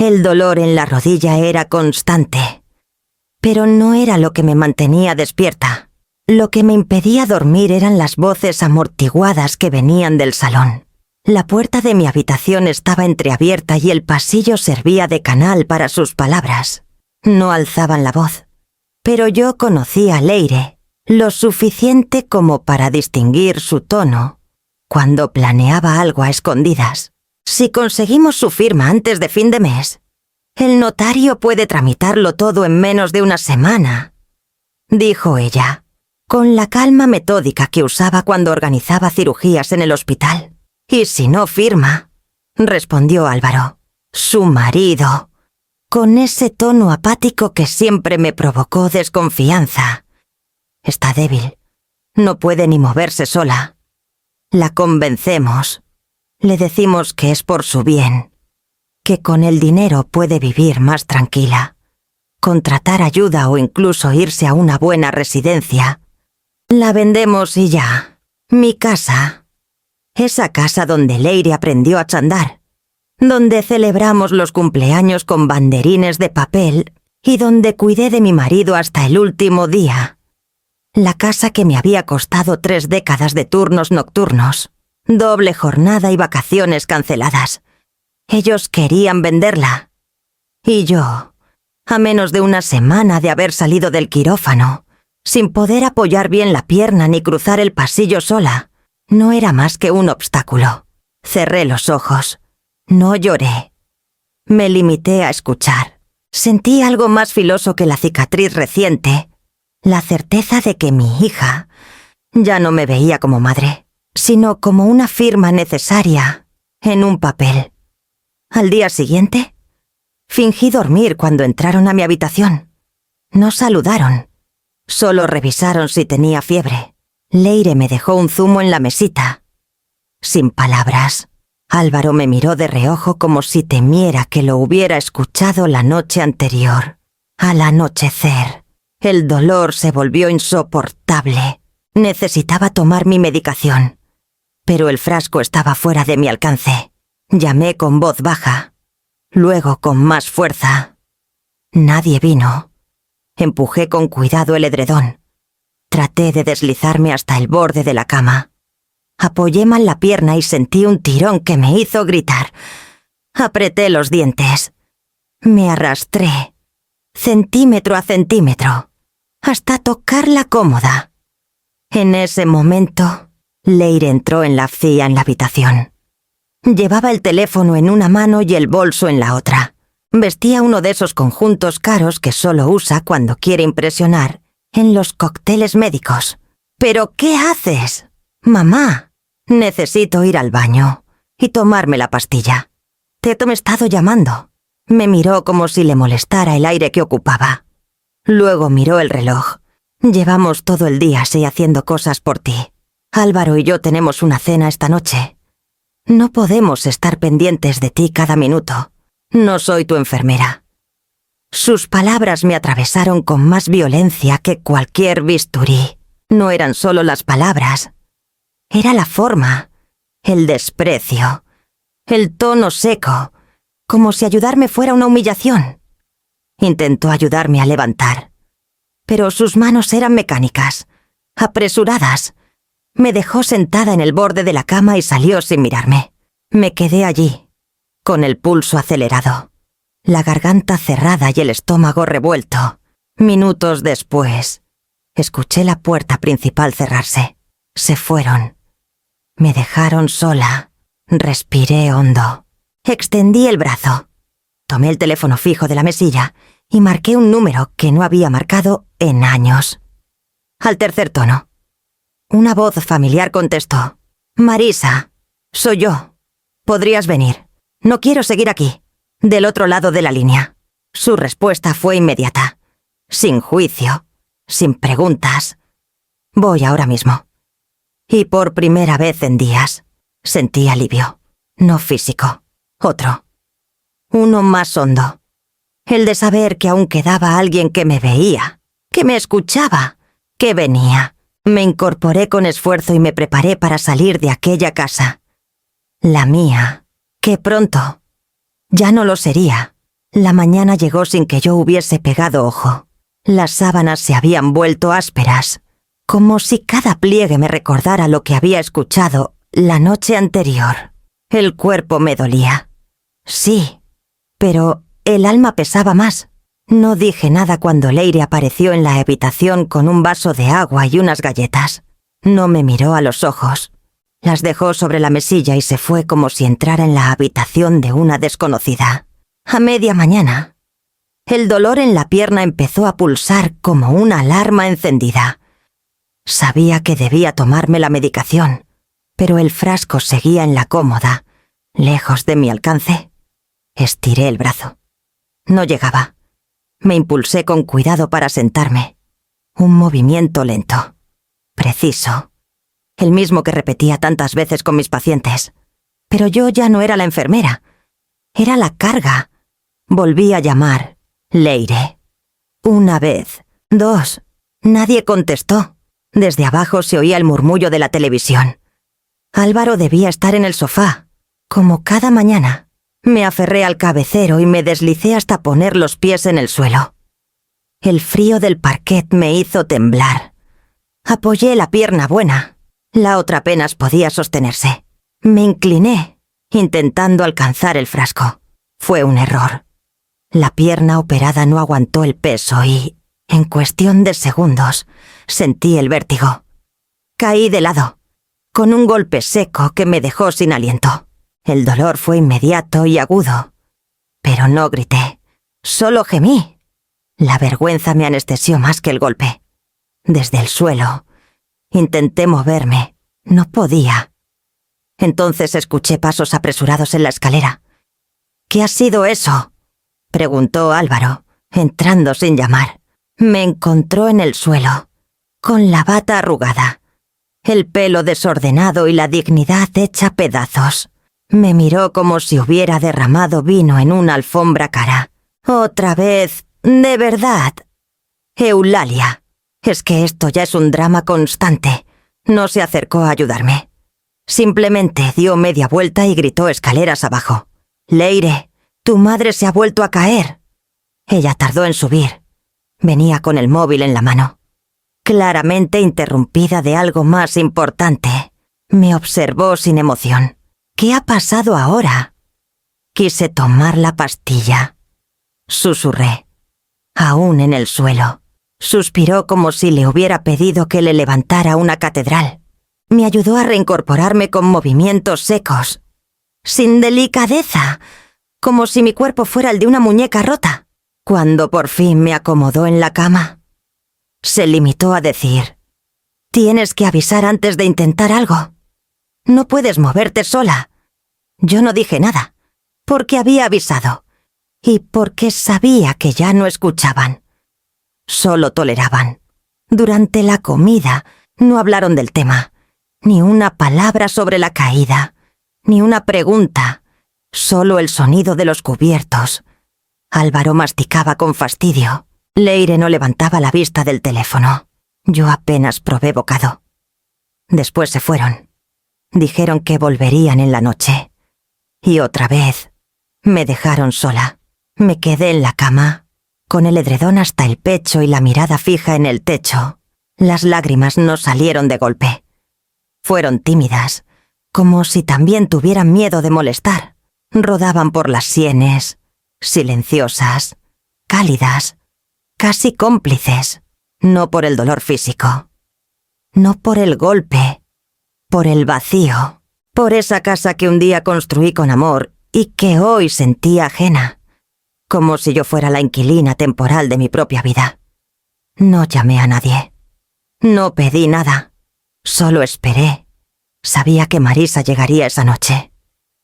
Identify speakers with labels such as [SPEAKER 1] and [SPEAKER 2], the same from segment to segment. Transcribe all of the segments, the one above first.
[SPEAKER 1] El dolor en la rodilla era constante. Pero no era lo que me mantenía despierta. Lo que me impedía dormir eran las voces amortiguadas que venían del salón. La puerta de mi habitación estaba entreabierta y el pasillo servía de canal para sus palabras. No alzaban la voz. Pero yo conocía a Leire lo suficiente como para distinguir su tono cuando planeaba algo a escondidas. Si conseguimos su firma antes de fin de mes, el notario puede tramitarlo todo en menos de una semana, dijo ella, con la calma metódica que usaba cuando organizaba cirugías en el hospital. «Y si no firma», respondió Álvaro, su marido, con ese tono apático que siempre me provocó desconfianza. «Está débil. No puede ni moverse sola. La convencemos. Le decimos que es por su bien, que con el dinero puede vivir más tranquila, contratar ayuda o incluso irse a una buena residencia. La vendemos y ya. Mi casa. Esa casa donde Leire aprendió a chandar, donde celebramos los cumpleaños con banderines de papel y donde cuidé de mi marido hasta el último día. La casa que me había costado 3 décadas de turnos nocturnos, doble jornada y vacaciones canceladas. Ellos querían venderla. Y yo, a menos de una semana de haber salido del quirófano, sin poder apoyar bien la pierna ni cruzar el pasillo sola, no era más que un obstáculo. Cerré los ojos. No lloré. Me limité a escuchar. Sentí algo más filoso que la cicatriz reciente, la certeza de que mi hija ya no me veía como madre, sino como una firma necesaria en un papel. Al día siguiente, fingí dormir cuando entraron a mi habitación. No saludaron. Solo revisaron si tenía fiebre. Leire me dejó un zumo en la mesita. Sin palabras, Álvaro me miró de reojo como si temiera que lo hubiera escuchado la noche anterior. Al anochecer, el dolor se volvió insoportable. Necesitaba tomar mi medicación, pero el frasco estaba fuera de mi alcance. Llamé con voz baja, luego con más fuerza. Nadie vino. Empujé con cuidado el edredón. Traté de deslizarme hasta el borde de la cama. Apoyé mal la pierna y sentí un tirón que me hizo gritar. Apreté los dientes. Me arrastré, centímetro a centímetro, hasta tocar la cómoda. En ese momento, Leire entró en la habitación. Llevaba el teléfono en una mano y el bolso en la otra. Vestía uno de esos conjuntos caros que solo usa cuando quiere impresionar en los cócteles médicos. «¿Pero qué haces? Mamá, necesito ir al baño y tomarme la pastilla. Te he estado llamando». Me miró como si le molestara el aire que ocupaba. Luego miró el reloj. «Llevamos todo el día así haciendo cosas por ti. Álvaro y yo tenemos una cena esta noche. No podemos estar pendientes de ti cada minuto. No soy tu enfermera». Sus palabras me atravesaron con más violencia que cualquier bisturí. No eran solo las palabras. Era la forma, el desprecio, el tono seco, como si ayudarme fuera una humillación. Intentó ayudarme a levantar, pero sus manos eran mecánicas, apresuradas. Me dejó sentada en el borde de la cama y salió sin mirarme. Me quedé allí, con el pulso acelerado, la garganta cerrada y el estómago revuelto. Minutos después, escuché la puerta principal cerrarse. Se fueron. Me dejaron sola. Respiré hondo. Extendí el brazo. Tomé el teléfono fijo de la mesilla y marqué un número que no había marcado en años. Al tercer tono, una voz familiar contestó. «Marisa, soy yo. Podrías venir. No quiero seguir aquí, del otro lado de la línea». Su respuesta fue inmediata, sin juicio, sin preguntas. «Voy ahora mismo». Y por primera vez en días, sentí alivio, no físico, otro. Uno más hondo. El de saber que aún quedaba alguien que me veía, que me escuchaba, que venía. Me incorporé con esfuerzo y me preparé para salir de aquella casa. La mía, que pronto ya no lo sería. La mañana llegó sin que yo hubiese pegado ojo. Las sábanas se habían vuelto ásperas, como si cada pliegue me recordara lo que había escuchado la noche anterior. El cuerpo me dolía. Sí, pero el alma pesaba más. No dije nada cuando Leire apareció en la habitación con un vaso de agua y unas galletas. No me miró a los ojos. Las dejó sobre la mesilla y se fue como si entrara en la habitación de una desconocida. A media mañana, el dolor en la pierna empezó a pulsar como una alarma encendida. Sabía que debía tomarme la medicación, pero el frasco seguía en la cómoda, lejos de mi alcance. Estiré el brazo. No llegaba. Me impulsé con cuidado para sentarme. Un movimiento lento, preciso, el mismo que repetía tantas veces con mis pacientes. Pero yo ya no era la enfermera. Era la carga. Volví a llamar. Leire. Una vez, dos. Nadie contestó. Desde abajo se oía el murmullo de la televisión. Álvaro debía estar en el sofá, como cada mañana. Me aferré al cabecero y me deslicé hasta poner los pies en el suelo. El frío del parquet me hizo temblar. Apoyé la pierna buena. La otra apenas podía sostenerse. Me incliné, intentando alcanzar el frasco. Fue un error. La pierna operada no aguantó el peso y, en cuestión de segundos, sentí el vértigo. Caí de lado, con un golpe seco que me dejó sin aliento. El dolor fue inmediato y agudo, pero no grité, solo gemí. La vergüenza me anestesió más que el golpe. Desde el suelo, intenté moverme, no podía. Entonces escuché pasos apresurados en la escalera. «¿Qué ha sido eso?», preguntó Álvaro, entrando sin llamar. Me encontró en el suelo, con la bata arrugada, el pelo desordenado y la dignidad hecha pedazos. Me miró como si hubiera derramado vino en una alfombra cara. «Otra vez, de verdad. Eulalia, es que esto ya es un drama constante». No se acercó a ayudarme. Simplemente dio media vuelta y gritó escaleras abajo. «Leire, tu madre se ha vuelto a caer». Ella tardó en subir. Venía con el móvil en la mano. Claramente interrumpida de algo más importante. Me observó sin emoción. «¿Qué ha pasado ahora?». Quise tomar la pastilla. Susurré. Aún en el suelo. Suspiró como si le hubiera pedido que le levantara una catedral. Me ayudó a reincorporarme con movimientos secos, sin delicadeza, como si mi cuerpo fuera el de una muñeca rota. Cuando por fin me acomodó en la cama, se limitó a decir: «Tienes que avisar antes de intentar algo. No puedes moverte sola». Yo no dije nada, porque había avisado, y porque sabía que ya no escuchaban. Solo toleraban. Durante la comida no hablaron del tema, ni una palabra sobre la caída, ni una pregunta, solo el sonido de los cubiertos. Álvaro masticaba con fastidio. Leire no levantaba la vista del teléfono. Yo apenas probé bocado. Después se fueron. Dijeron que volverían en la noche. Y otra vez me dejaron sola. Me quedé en la cama, con el edredón hasta el pecho y la mirada fija en el techo. Las lágrimas no salieron de golpe. Fueron tímidas, como si también tuvieran miedo de molestar. Rodaban por las sienes, silenciosas, cálidas, casi cómplices. No por el dolor físico, no por el golpe, por el vacío, por esa casa que un día construí con amor y que hoy sentía ajena, como si yo fuera la inquilina temporal de mi propia vida. No llamé a nadie. No pedí nada. Solo esperé. Sabía que Marisa llegaría esa noche.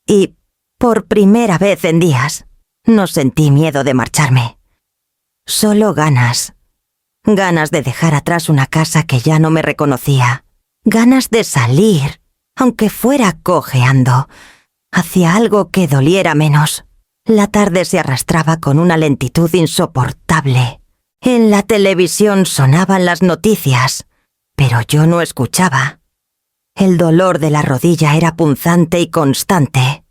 [SPEAKER 1] Y, por primera vez en días, no sentí miedo de marcharme. Solo ganas. Ganas de dejar atrás una casa que ya no me reconocía. Ganas de salir, aunque fuera cojeando, hacia algo que doliera menos. La tarde se arrastraba con una lentitud insoportable. En la televisión sonaban las noticias, pero yo no escuchaba. El dolor de la rodilla era punzante y constante.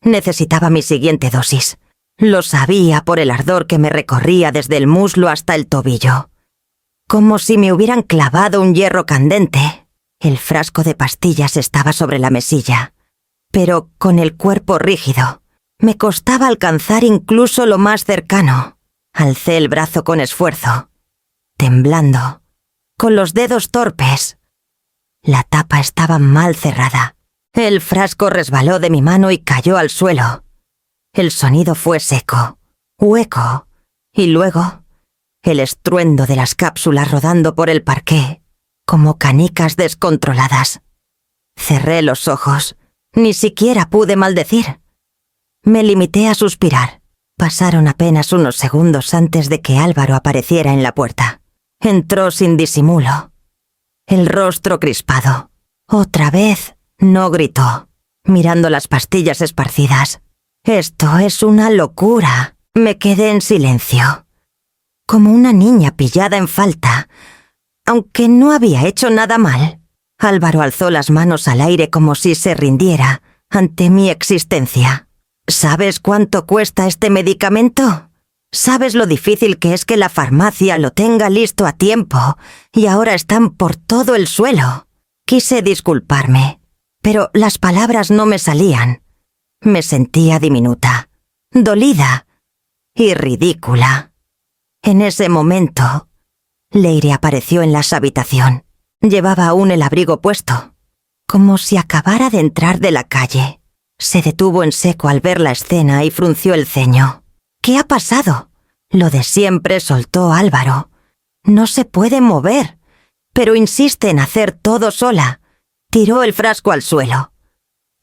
[SPEAKER 1] Necesitaba mi siguiente dosis. Lo sabía por el ardor que me recorría desde el muslo hasta el tobillo. Como si me hubieran clavado un hierro candente. El frasco de pastillas estaba sobre la mesilla, pero con el cuerpo rígido. Me costaba alcanzar incluso lo más cercano. Alcé el brazo con esfuerzo, temblando, con los dedos torpes. La tapa estaba mal cerrada. El frasco resbaló de mi mano y cayó al suelo. El sonido fue seco, hueco, y luego el estruendo de las cápsulas rodando por el parqué, como canicas descontroladas. Cerré los ojos. Ni siquiera pude maldecir. Me limité a suspirar. Pasaron apenas unos segundos antes de que Álvaro apareciera en la puerta. Entró sin disimulo, el rostro crispado. Otra vez no gritó, mirando las pastillas esparcidas. «Esto es una locura». Me quedé en silencio, como una niña pillada en falta, aunque no había hecho nada mal. Álvaro alzó las manos al aire como si se rindiera ante mi existencia. «¿Sabes cuánto cuesta este medicamento? ¿Sabes lo difícil que es que la farmacia lo tenga listo a tiempo y ahora están por todo el suelo?» Quise disculparme, pero las palabras no me salían. Me sentía diminuta, dolida y ridícula. En ese momento, Leire apareció en la habitación. Llevaba aún el abrigo puesto, como si acabara de entrar de la calle. Se detuvo en seco al ver la escena y frunció el ceño. «¿Qué ha pasado?» «Lo de siempre», soltó Álvaro. «No se puede mover, pero insiste en hacer todo sola». Tiró el frasco al suelo.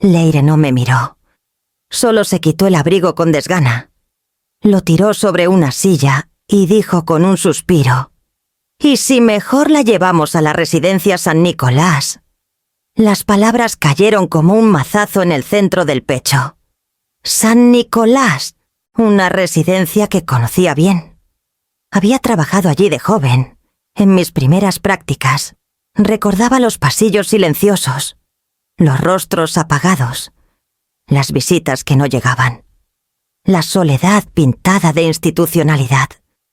[SPEAKER 1] Leire no me miró. Solo se quitó el abrigo con desgana. Lo tiró sobre una silla y dijo con un suspiro: «¿Y si mejor la llevamos a la residencia San Nicolás?» Las palabras cayeron como un mazazo en el centro del pecho. San Nicolás, una residencia que conocía bien. Había trabajado allí de joven, en mis primeras prácticas. Recordaba los pasillos silenciosos, los rostros apagados, las visitas que no llegaban, la soledad pintada de institucionalidad.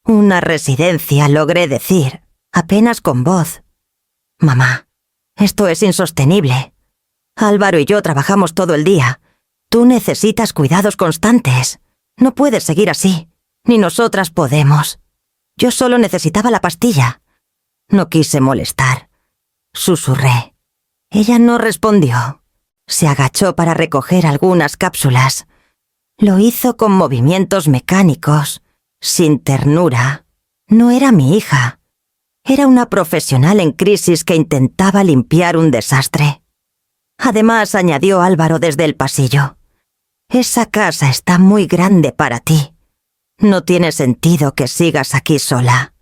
[SPEAKER 1] Una residencia, logré decir, apenas con voz. «Mamá, esto es insostenible. Álvaro y yo trabajamos todo el día. Tú necesitas cuidados constantes. No puedes seguir así, ni nosotras podemos». Yo solo necesitaba la pastilla. No quise molestar. Susurré. Ella no respondió. Se agachó para recoger algunas cápsulas. Lo hizo con movimientos mecánicos, sin ternura. No era mi hija. Era una profesional en crisis que intentaba limpiar un desastre. Además, añadió Álvaro desde el pasillo, «Esa casa está muy grande para ti. No tiene sentido que sigas aquí sola.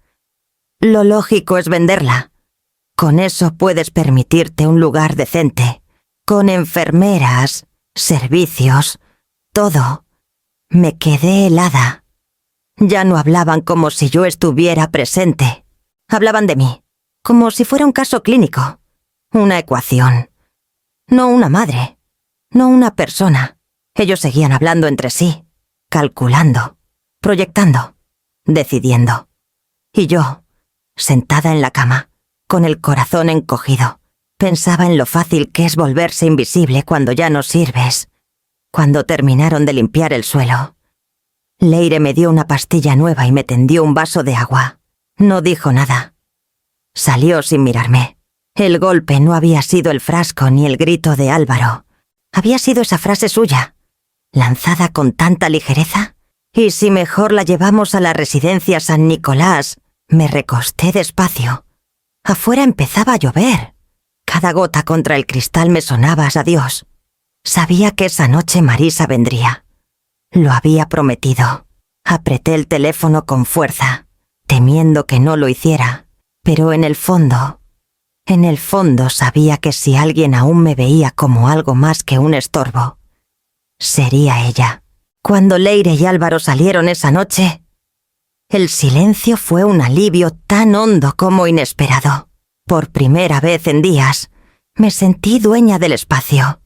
[SPEAKER 1] Lo lógico es venderla. Con eso puedes permitirte un lugar decente, con enfermeras, servicios, todo». Me quedé helada. Ya no hablaban como si yo estuviera presente. Hablaban de mí, como si fuera un caso clínico, una ecuación. No una madre, no una persona. Ellos seguían hablando entre sí, calculando, proyectando, decidiendo. Y yo, sentada en la cama, con el corazón encogido, pensaba en lo fácil que es volverse invisible cuando ya no sirves. Cuando terminaron de limpiar el suelo, Leire me dio una pastilla nueva y me tendió un vaso de agua. No dijo nada. Salió sin mirarme. El golpe no había sido el frasco ni el grito de Álvaro. Había sido esa frase suya, lanzada con tanta ligereza. «¿Y si mejor la llevamos a la residencia San Nicolás?» Me recosté despacio. Afuera empezaba a llover. Cada gota contra el cristal me sonaba a Dios. Sabía que esa noche Marisa vendría. Lo había prometido. Apreté el teléfono con fuerza, temiendo que no lo hiciera. Pero en el fondo sabía que si alguien aún me veía como algo más que un estorbo, sería ella. Cuando Leire y Álvaro salieron esa noche, el silencio fue un alivio tan hondo como inesperado. Por primera vez en días, me sentí dueña del espacio.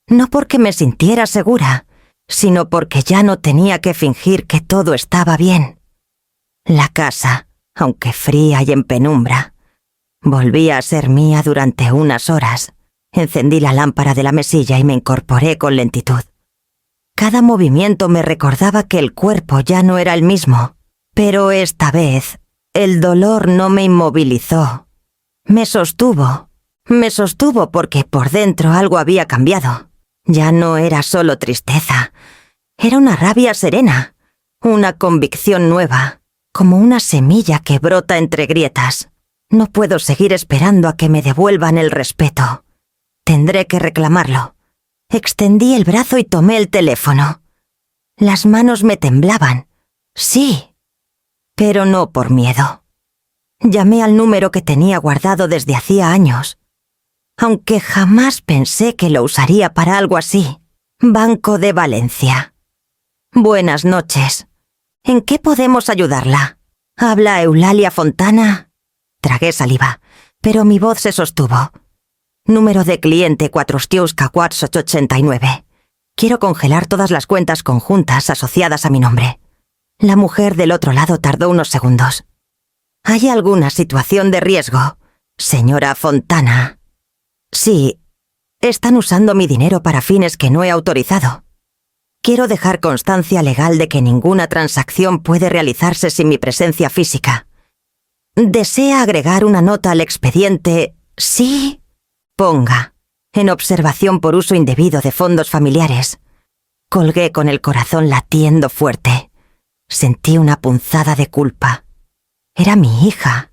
[SPEAKER 1] No porque me sintiera segura, sino porque ya no tenía que fingir que todo estaba bien. La casa, aunque fría y en penumbra, volvía a ser mía durante unas horas. Encendí la lámpara de la mesilla y me incorporé con lentitud. Cada movimiento me recordaba que el cuerpo ya no era el mismo, pero esta vez el dolor no me inmovilizó. Me sostuvo porque por dentro algo había cambiado. Ya no era solo tristeza, era una rabia serena, una convicción nueva, como una semilla que brota entre grietas. No puedo seguir esperando a que me devuelvan el respeto. Tendré que reclamarlo. Extendí el brazo y tomé el teléfono. Las manos me temblaban. Sí, pero no por miedo. Llamé al número que tenía guardado desde hacía años, aunque jamás pensé que lo usaría para algo así. Banco de Valencia. Buenas noches. ¿En qué podemos ayudarla? ¿Habla Eulalia Fontana? Tragué saliva, pero mi voz se sostuvo. Número de cliente 489. Quiero congelar todas las cuentas conjuntas asociadas a mi nombre. La mujer del otro lado tardó unos segundos. ¿Hay alguna situación de riesgo, señora Fontana? Sí, están usando mi dinero para fines que no he autorizado. Quiero dejar constancia legal de que ninguna transacción puede realizarse sin mi presencia física. ¿Desea agregar una nota al expediente? Sí. Ponga, en observación por uso indebido de fondos familiares. Colgué con el corazón latiendo fuerte. Sentí una punzada de culpa. Era mi hija,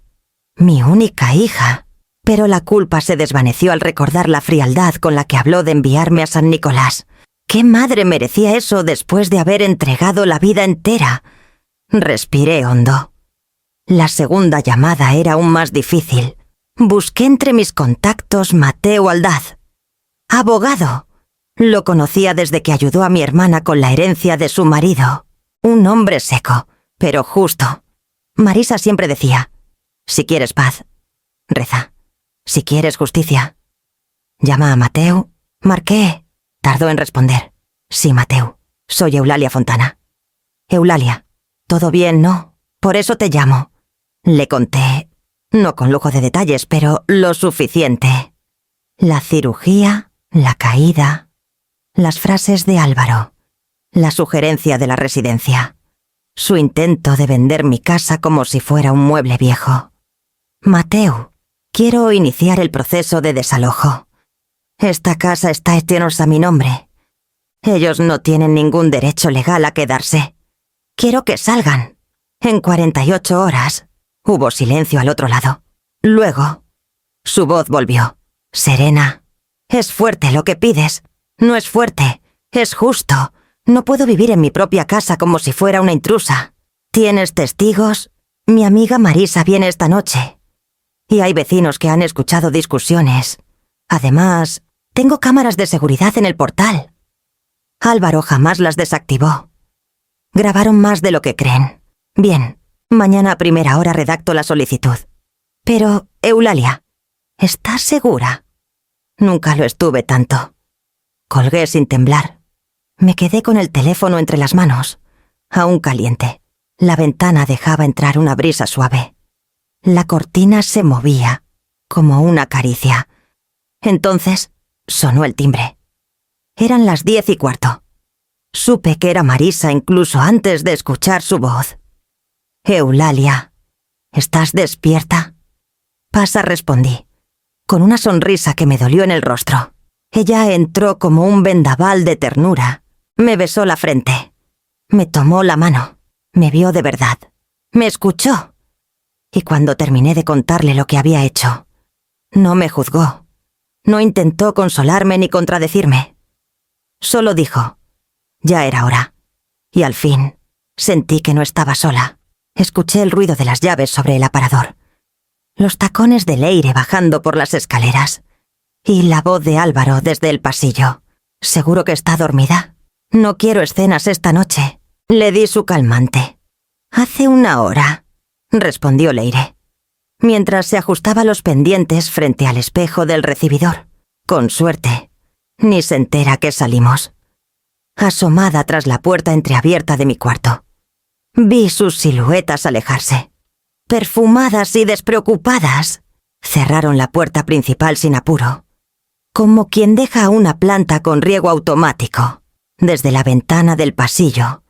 [SPEAKER 1] mi única hija. Pero la culpa se desvaneció al recordar la frialdad con la que habló de enviarme a San Nicolás. ¿Qué madre merecía eso después de haber entregado la vida entera? Respiré hondo. La segunda llamada era aún más difícil. Busqué entre mis contactos Mateo Aldaz. Abogado. Lo conocía desde que ayudó a mi hermana con la herencia de su marido. Un hombre seco, pero justo. Marisa siempre decía, si quieres paz, reza. Si quieres justicia. Llama a Mateo. Marqué. Tardó en responder. Sí, Mateo. Soy Eulalia Fontana. Eulalia. Todo bien, ¿no? Por eso te llamo. Le conté, no con lujo de detalles, pero lo suficiente. La cirugía, la caída, las frases de Álvaro, la sugerencia de la residencia, su intento de vender mi casa como si fuera un mueble viejo. Mateo, quiero iniciar el proceso de desalojo. Esta casa está hecha a mi nombre. Ellos no tienen ningún derecho legal a quedarse. Quiero que salgan. En 48 horas. Hubo silencio al otro lado. Luego, su voz volvió. Serena, es fuerte lo que pides. No es fuerte, es justo. No puedo vivir en mi propia casa como si fuera una intrusa. ¿Tienes testigos? Mi amiga Marisa viene esta noche. Y hay vecinos que han escuchado discusiones. Además, tengo cámaras de seguridad en el portal. Álvaro jamás las desactivó. Grabaron más de lo que creen. Bien, mañana a primera hora redacto la solicitud. Pero, Eulalia, ¿estás segura? Nunca lo estuve tanto. Colgué sin temblar. Me quedé con el teléfono entre las manos, aún caliente. La ventana dejaba entrar una brisa suave. La cortina se movía, como una caricia. Entonces, sonó el timbre. Eran las 10:15. Supe que era Marisa incluso antes de escuchar su voz. Eulalia, ¿estás despierta? Pasa, respondí, con una sonrisa que me dolió en el rostro. Ella entró como un vendaval de ternura. Me besó la frente. Me tomó la mano. Me vio de verdad. Me escuchó. Y cuando terminé de contarle lo que había hecho, no me juzgó. No intentó consolarme ni contradecirme. Solo dijo, ya era hora. Y al fin, sentí que no estaba sola. Escuché el ruido de las llaves sobre el aparador, los tacones de Leire bajando por las escaleras, y la voz de Álvaro desde el pasillo. ¿Seguro que está dormida? No quiero escenas esta noche. Le di su calmante. Hace una hora, respondió Leire, mientras se ajustaba los pendientes frente al espejo del recibidor. Con suerte, ni se entera que salimos. asomada tras la puerta entreabierta de mi cuarto. Vi sus siluetas alejarse. Perfumadas y despreocupadas, cerraron la puerta principal sin apuro, como quien deja una planta con riego automático. Desde la ventana del pasillo,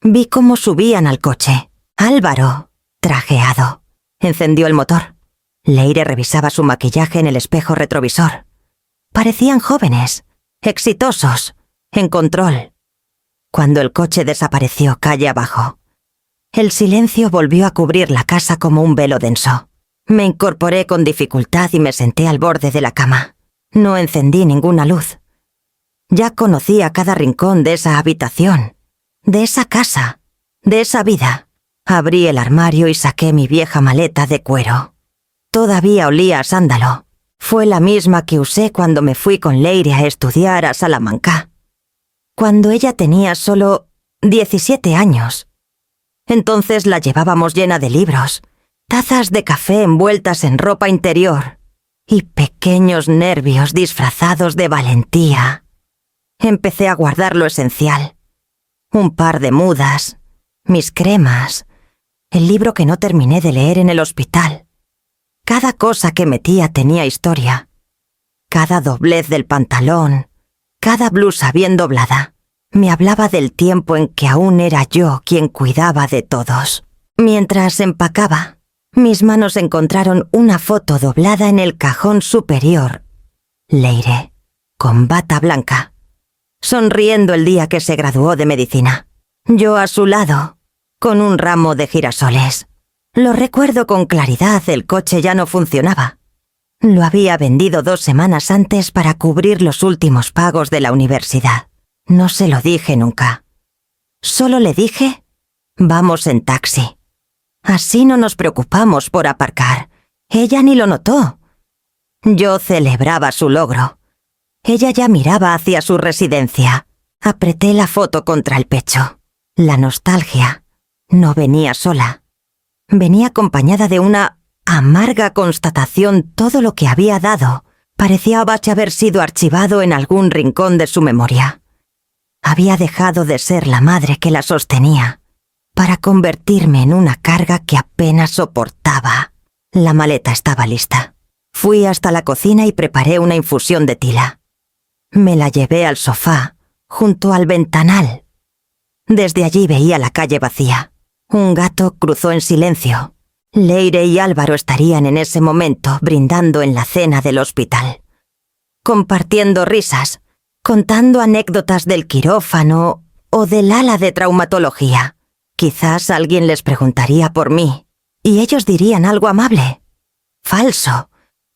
[SPEAKER 1] vi cómo subían al coche. Álvaro, trajeado, encendió el motor. Leire revisaba su maquillaje en el espejo retrovisor. Parecían jóvenes, exitosos, en control. Cuando el coche desapareció calle abajo, el silencio volvió a cubrir la casa como un velo denso. Me incorporé con dificultad y me senté al borde de la cama. No encendí ninguna luz. Ya conocía cada rincón de esa habitación, de esa casa, de esa vida. Abrí el armario y saqué mi vieja maleta de cuero. Todavía olía a sándalo. Fue la misma que usé cuando me fui con Leire a estudiar a Salamanca, cuando ella tenía solo 17 años. Entonces la llevábamos llena de libros, tazas de café envueltas en ropa interior y pequeños nervios disfrazados de valentía. Empecé a guardar lo esencial. Un par de mudas, mis cremas, el libro que no terminé de leer en el hospital. Cada cosa que metía tenía historia. Cada doblez del pantalón, cada blusa bien doblada, me hablaba del tiempo en que aún era yo quien cuidaba de todos. Mientras empacaba, mis manos encontraron una foto doblada en el cajón superior. Leire, con bata blanca, sonriendo el día que se graduó de medicina. Yo a su lado, con un ramo de girasoles. Lo recuerdo con claridad, el coche ya no funcionaba. Lo había vendido 2 semanas antes para cubrir los últimos pagos de la universidad. No se lo dije nunca. Solo le dije, vamos en taxi. Así no nos preocupamos por aparcar. Ella ni lo notó. Yo celebraba su logro. Ella ya miraba hacia su residencia. Apreté la foto contra el pecho. La nostalgia no venía sola. Venía acompañada de una amarga constatación. Todo lo que había dado parecía haber sido archivado en algún rincón de su memoria. Había dejado de ser la madre que la sostenía para convertirme en una carga que apenas soportaba. La maleta estaba lista. Fui hasta la cocina y preparé una infusión de tila. Me la llevé al sofá, junto al ventanal. Desde allí veía la calle vacía. Un gato cruzó en silencio. Leire y Álvaro estarían en ese momento brindando en la cena del hospital, compartiendo risas, contando anécdotas del quirófano o del ala de traumatología. Quizás alguien les preguntaría por mí, y ellos dirían algo amable. Falso,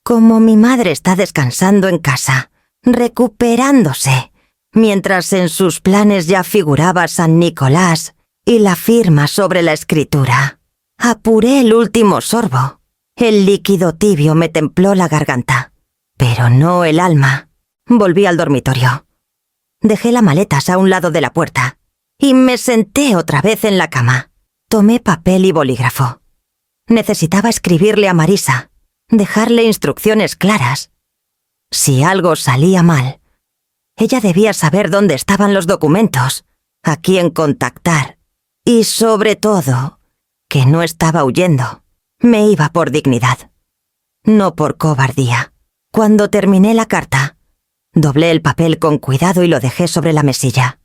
[SPEAKER 1] como mi madre está descansando en casa, recuperándose, mientras en sus planes ya figuraba San Nicolás y la firma sobre la escritura. Apuré el último sorbo. El líquido tibio me templó la garganta, pero no el alma. Volví al dormitorio. Dejé las maletas a un lado de la puerta y me senté otra vez en la cama. Tomé papel y bolígrafo. Necesitaba escribirle a Marisa, dejarle instrucciones claras. Si algo salía mal, ella debía saber dónde estaban los documentos, a quién contactar y, sobre todo, que no estaba huyendo. Me iba por dignidad, no por cobardía. Cuando terminé la carta, doblé el papel con cuidado y lo dejé sobre la mesilla.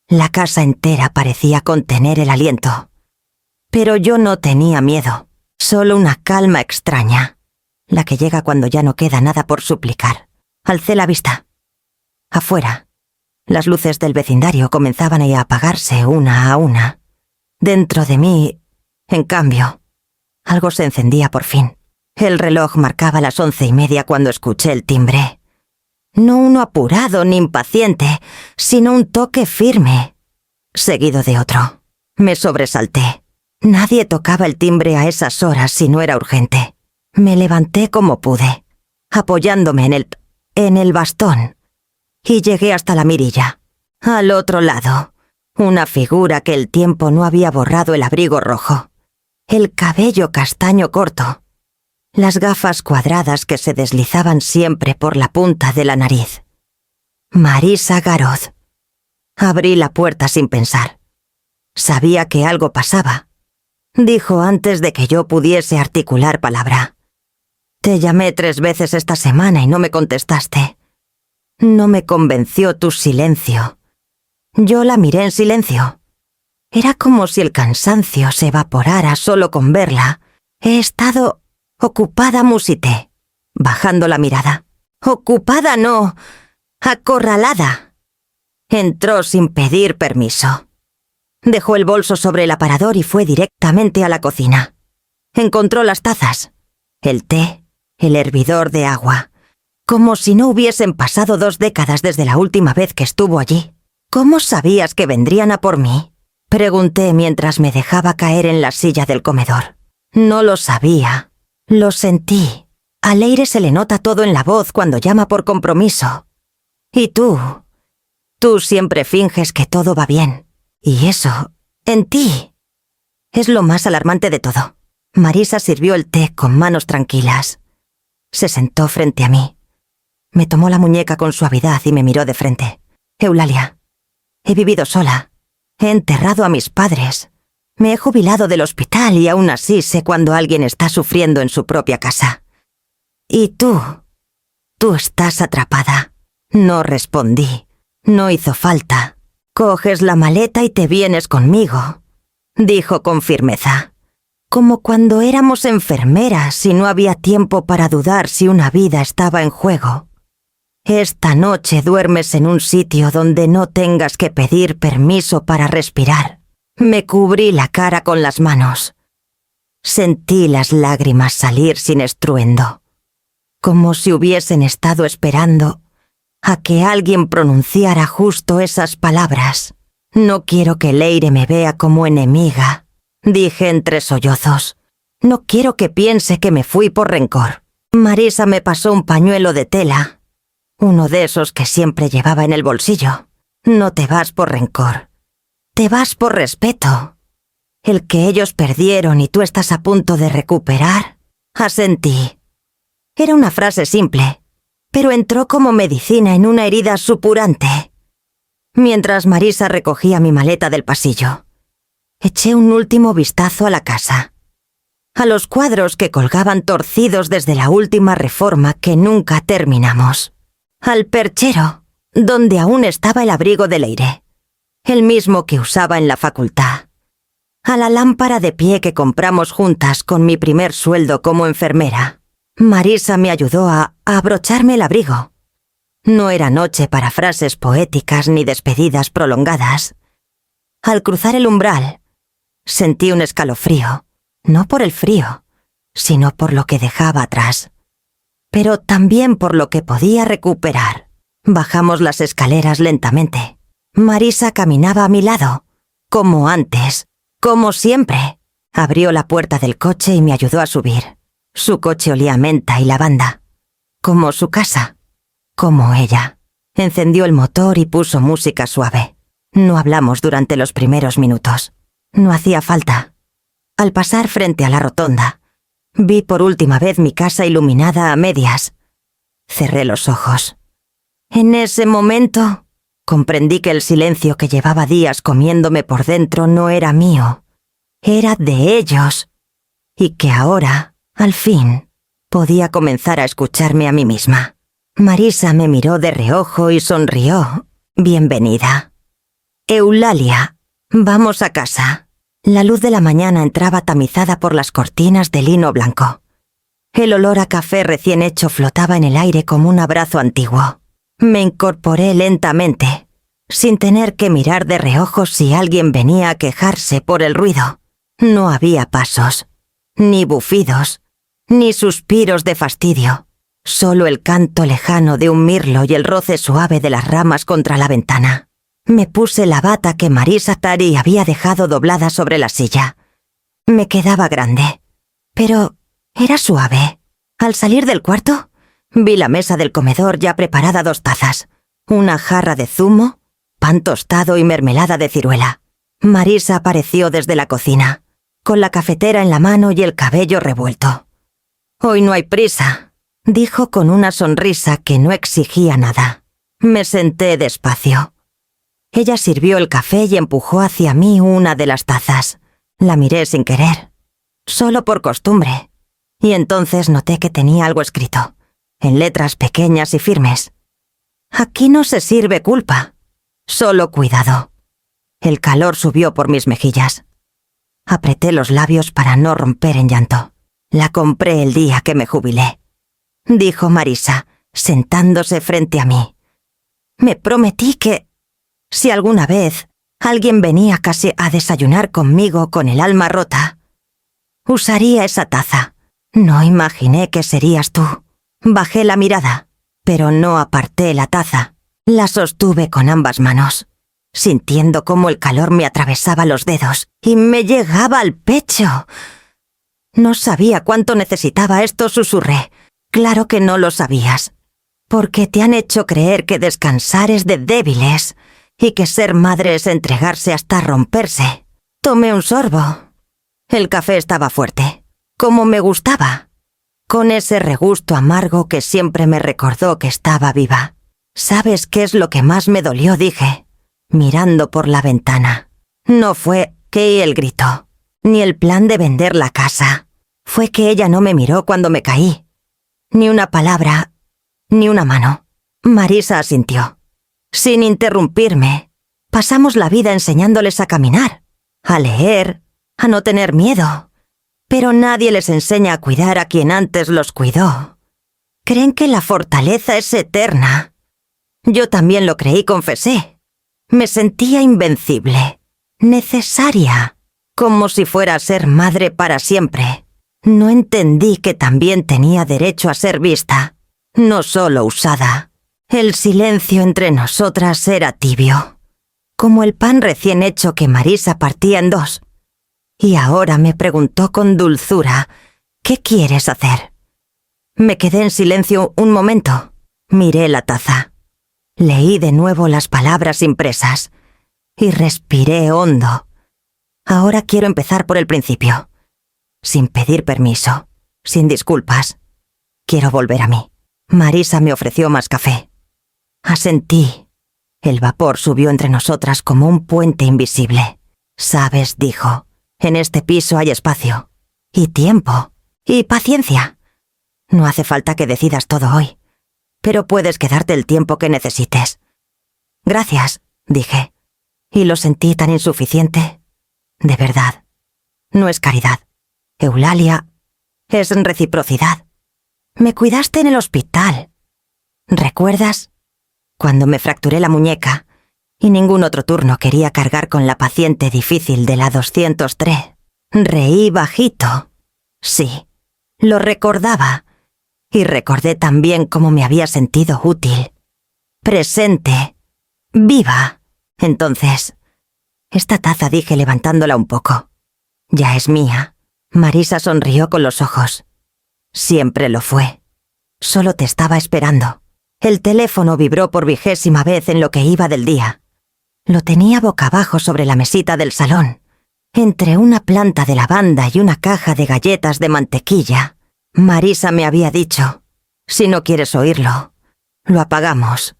[SPEAKER 1] La casa entera parecía contener el aliento. Pero yo no tenía miedo, solo una calma extraña, la que llega cuando ya no queda nada por suplicar. Alcé la vista. Afuera, las luces del vecindario comenzaban a apagarse una a una. Dentro de mí, en cambio, algo se encendía por fin. El reloj marcaba las 11:30 cuando escuché el timbre. No uno apurado ni impaciente, sino un toque firme, seguido de otro. Me sobresalté. Nadie tocaba el timbre a esas horas si no era urgente. Me levanté como pude, apoyándome en el bastón, y llegué hasta la mirilla. Al otro lado, una figura que el tiempo no había borrado, el abrigo rojo, el cabello castaño corto, las gafas cuadradas que se deslizaban siempre por la punta de la nariz. Marisa Garoz. Abrí la puerta sin pensar. Sabía que algo pasaba. Dijo antes de que yo pudiese articular palabra. Te llamé 3 veces esta semana y no me contestaste. No me convenció tu silencio. Yo la miré en silencio. Era como si el cansancio se evaporara solo con verla. He estado ocupada, musité, bajando la mirada. Ocupada no, acorralada. Entró sin pedir permiso. Dejó el bolso sobre el aparador y fue directamente a la cocina. Encontró las tazas, el té, el hervidor de agua, como si no hubiesen pasado 2 décadas desde la última vez que estuvo allí. ¿Cómo sabías que vendrían a por mí?, pregunté mientras me dejaba caer en la silla del comedor. No lo sabía. Lo sentí. A Leire se le nota todo en la voz cuando llama por compromiso. Y tú siempre finges que todo va bien. Y eso, en ti, es lo más alarmante de todo. Marisa sirvió el té con manos tranquilas. Se sentó frente a mí. Me tomó la muñeca con suavidad y me miró de frente. Eulalia, he vivido sola. He enterrado a mis padres. Me he jubilado del hospital y aún así sé cuando alguien está sufriendo en su propia casa. Y tú estás atrapada. No respondí. No hizo falta. Coges la maleta y te vienes conmigo, dijo con firmeza. Como cuando éramos enfermeras y no había tiempo para dudar si una vida estaba en juego. Esta noche duermes en un sitio donde no tengas que pedir permiso para respirar. Me cubrí la cara con las manos. Sentí las lágrimas salir sin estruendo, como si hubiesen estado esperando a que alguien pronunciara justo esas palabras. No quiero que Leire me vea como enemiga, dije entre sollozos. No quiero que piense que me fui por rencor. Marisa me pasó un pañuelo de tela, uno de esos que siempre llevaba en el bolsillo. No te vas por rencor. Te vas por respeto. El que ellos perdieron y tú estás a punto de recuperar, asentí. Era una frase simple, pero entró como medicina en una herida supurante. Mientras Marisa recogía mi maleta del pasillo, eché un último vistazo a la casa, a los cuadros que colgaban torcidos desde la última reforma que nunca terminamos, al perchero, donde aún estaba el abrigo de Leire, el mismo que usaba en la facultad, a la lámpara de pie que compramos juntas con mi primer sueldo como enfermera. Marisa me ayudó a abrocharme el abrigo. No era noche para frases poéticas ni despedidas prolongadas. Al cruzar el umbral, sentí un escalofrío, no por el frío, sino por lo que dejaba atrás, pero también por lo que podía recuperar. Bajamos las escaleras lentamente. Marisa caminaba a mi lado, como antes, como siempre. Abrió la puerta del coche y me ayudó a subir. Su coche olía a menta y lavanda, como su casa, como ella. Encendió el motor y puso música suave. No hablamos durante los primeros minutos. No hacía falta. Al pasar frente a la rotonda, vi por última vez mi casa iluminada a medias. Cerré los ojos. En ese momento, comprendí que el silencio que llevaba días comiéndome por dentro no era mío, era de ellos, y que ahora, al fin, podía comenzar a escucharme a mí misma. Marisa me miró de reojo y sonrió. Bienvenida. Eulalia, vamos a casa. La luz de la mañana entraba tamizada por las cortinas de lino blanco. El olor a café recién hecho flotaba en el aire como un abrazo antiguo. Me incorporé lentamente, sin tener que mirar de reojo si alguien venía a quejarse por el ruido. No había pasos, ni bufidos, ni suspiros de fastidio, solo el canto lejano de un mirlo y el roce suave de las ramas contra la ventana. Me puse la bata que Marisa Tari había dejado doblada sobre la silla. Me quedaba grande, pero era suave. Al salir del cuarto, vi la mesa del comedor ya preparada 2 tazas, una jarra de zumo, pan tostado y mermelada de ciruela. Marisa apareció desde la cocina, con la cafetera en la mano y el cabello revuelto. «Hoy no hay prisa», dijo con una sonrisa que no exigía nada. Me senté despacio. Ella sirvió el café y empujó hacia mí una de las tazas. La miré sin querer, solo por costumbre, y entonces noté que tenía algo escrito, en letras pequeñas y firmes. Aquí no se sirve culpa, solo cuidado. El calor subió por mis mejillas. Apreté los labios para no romper en llanto. La compré el día que me jubilé, dijo Marisa, sentándose frente a mí. Me prometí que, si alguna vez alguien venía casi a desayunar conmigo con el alma rota, usaría esa taza. No imaginé que serías tú. Bajé la mirada, pero no aparté la taza. La sostuve con ambas manos, sintiendo cómo el calor me atravesaba los dedos y me llegaba al pecho. No sabía cuánto necesitaba esto, susurré. Claro que no lo sabías, porque te han hecho creer que descansar es de débiles y que ser madre es entregarse hasta romperse. Tomé un sorbo. El café estaba fuerte, como me gustaba, con ese regusto amargo que siempre me recordó que estaba viva. ¿Sabes qué es lo que más me dolió?, dije, mirando por la ventana. No fue Kay el grito, ni el plan de vender la casa. Fue que ella no me miró cuando me caí. Ni una palabra, ni una mano. Marisa asintió. Sin interrumpirme, pasamos la vida enseñándoles a caminar, a leer, a no tener miedo. Pero nadie les enseña a cuidar a quien antes los cuidó. Creen que la fortaleza es eterna. Yo también lo creí, confesé. Me sentía invencible, necesaria, como si fuera a ser madre para siempre. No entendí que también tenía derecho a ser vista, no solo usada. El silencio entre nosotras era tibio, como el pan recién hecho que Marisa partía en dos. Y ahora me preguntó con dulzura, ¿qué quieres hacer? Me quedé en silencio un momento. Miré la taza. Leí de nuevo las palabras impresas y respiré hondo. Ahora quiero empezar por el principio, sin pedir permiso, sin disculpas. Quiero volver a mí. Marisa me ofreció más café. Asentí. El vapor subió entre nosotras como un puente invisible. «Sabes», dijo, «en este piso hay espacio, y tiempo, y paciencia. No hace falta que decidas todo hoy, pero puedes quedarte el tiempo que necesites». «Gracias», dije, y lo sentí tan insuficiente. De verdad. No es caridad, Eulalia, es reciprocidad. Me cuidaste en el hospital. ¿Recuerdas? Cuando me fracturé la muñeca y ningún otro turno quería cargar con la paciente difícil de la 203. Reí bajito. Sí, lo recordaba. Y recordé también cómo me había sentido útil, presente, viva. Entonces, esta taza, dije levantándola un poco, ya es mía. Marisa sonrió con los ojos. Siempre lo fue. Solo te estaba esperando. El teléfono vibró por 20ª vez en lo que iba del día. Lo tenía boca abajo sobre la mesita del salón, entre una planta de lavanda y una caja de galletas de mantequilla. Marisa me había dicho, si no quieres oírlo, lo apagamos.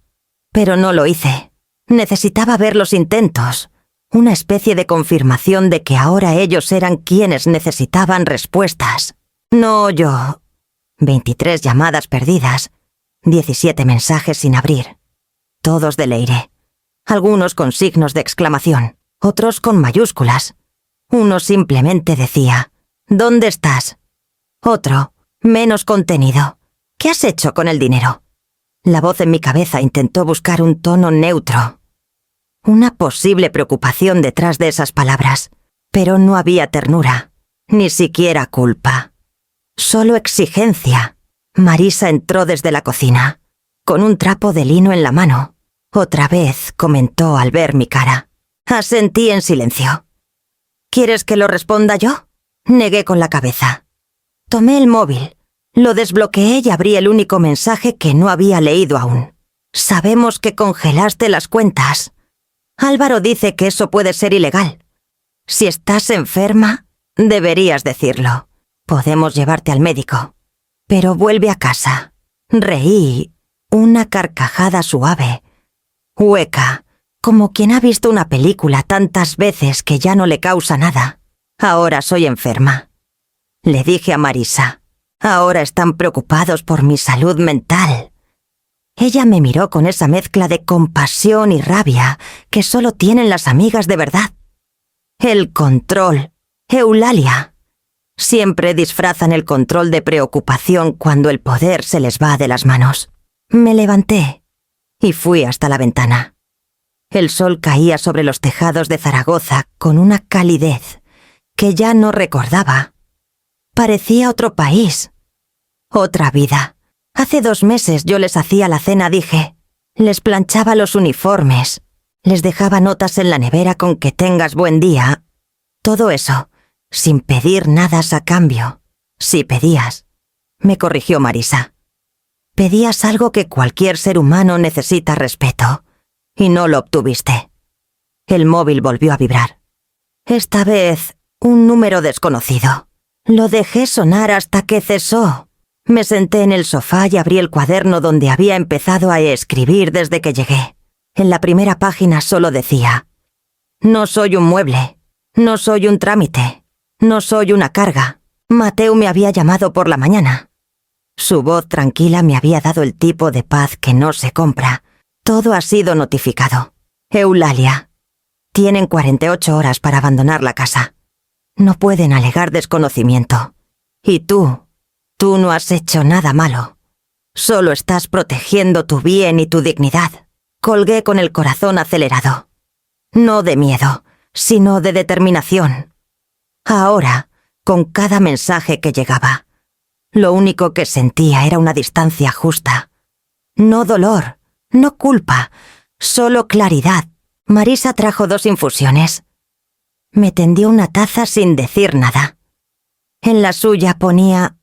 [SPEAKER 1] Pero no lo hice. Necesitaba ver los intentos, una especie de confirmación de que ahora ellos eran quienes necesitaban respuestas. No yo. 23 llamadas perdidas, 17 mensajes sin abrir. Todos de Leire. Algunos con signos de exclamación, otros con mayúsculas. Uno simplemente decía, ¿dónde estás? Otro, menos contenido. ¿Qué has hecho con el dinero? La voz en mi cabeza intentó buscar un tono neutro. Una posible preocupación detrás de esas palabras, pero no había ternura, ni siquiera culpa. Solo exigencia. Marisa entró desde la cocina, con un trapo de lino en la mano. Otra vez comentó al ver mi cara. Asentí en silencio. ¿Quieres que lo responda yo? Negué con la cabeza. Tomé el móvil, lo desbloqueé y abrí el único mensaje que no había leído aún. Sabemos que congelaste las cuentas. Álvaro dice que eso puede ser ilegal. Si estás enferma, deberías decirlo. Podemos llevarte al médico. Pero vuelve a casa. Reí, una carcajada suave, hueca, Como quien ha visto una película tantas veces que ya no le causa nada. Ahora soy enferma. Le dije a Marisa. Ahora están preocupados por mi salud mental. Ella me miró con esa mezcla de compasión y rabia que solo tienen las amigas de verdad. El control. Eulalia. Siempre disfrazan el control de preocupación cuando el poder se les va de las manos. Me levanté y fui hasta la ventana. El sol caía sobre los tejados de Zaragoza con una calidez que ya no recordaba. Parecía otro país, otra vida. Hace 2 meses yo les hacía la cena, dije. Les planchaba los uniformes, les dejaba notas en la nevera con que tengas buen día. Todo eso, sin pedir nada a cambio. Si pedías, me corrigió Marisa. Pedías algo que cualquier ser humano necesita respeto, y no lo obtuviste. El móvil volvió a vibrar. Esta vez, un número desconocido. Lo dejé sonar hasta que cesó. Me senté en el sofá y abrí el cuaderno donde había empezado a escribir desde que llegué. En la primera página solo decía: no soy un mueble, no soy un trámite, no soy una carga. Mateo me había llamado por la mañana. Su voz tranquila me había dado el tipo de paz que no se compra. Todo ha sido notificado. Eulalia. Tienen 48 horas para abandonar la casa. No pueden alegar desconocimiento. Y tú no has hecho nada malo. Solo estás protegiendo tu bien y tu dignidad. Colgué con el corazón acelerado. No de miedo, sino de determinación. Ahora, con cada mensaje que llegaba, lo único que sentía era una distancia justa. No dolor, no culpa, solo claridad. Marisa trajo 2 infusiones. Me tendió una taza sin decir nada. En la suya ponía: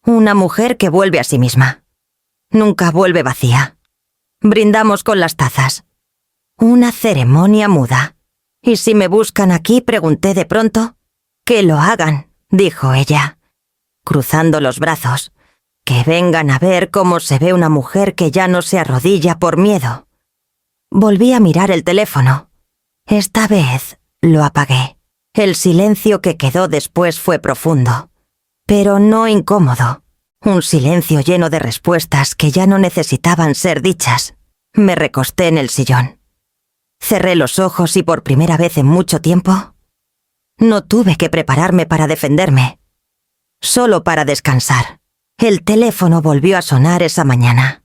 [SPEAKER 1] una mujer que vuelve a sí misma. Nunca vuelve vacía. Brindamos con las tazas. Una ceremonia muda. Y si me buscan aquí, pregunté de pronto. Que lo hagan, dijo ella, cruzando los brazos. Que vengan a ver cómo se ve una mujer que ya no se arrodilla por miedo. Volví a mirar el teléfono. Esta vez lo apagué. El silencio que quedó después fue profundo, pero no incómodo. Un silencio lleno de respuestas que ya no necesitaban ser dichas. Me recosté en el sillón. Cerré los ojos y por primera vez en mucho tiempo, no tuve que prepararme para defenderme, solo para descansar. El teléfono volvió a sonar esa mañana,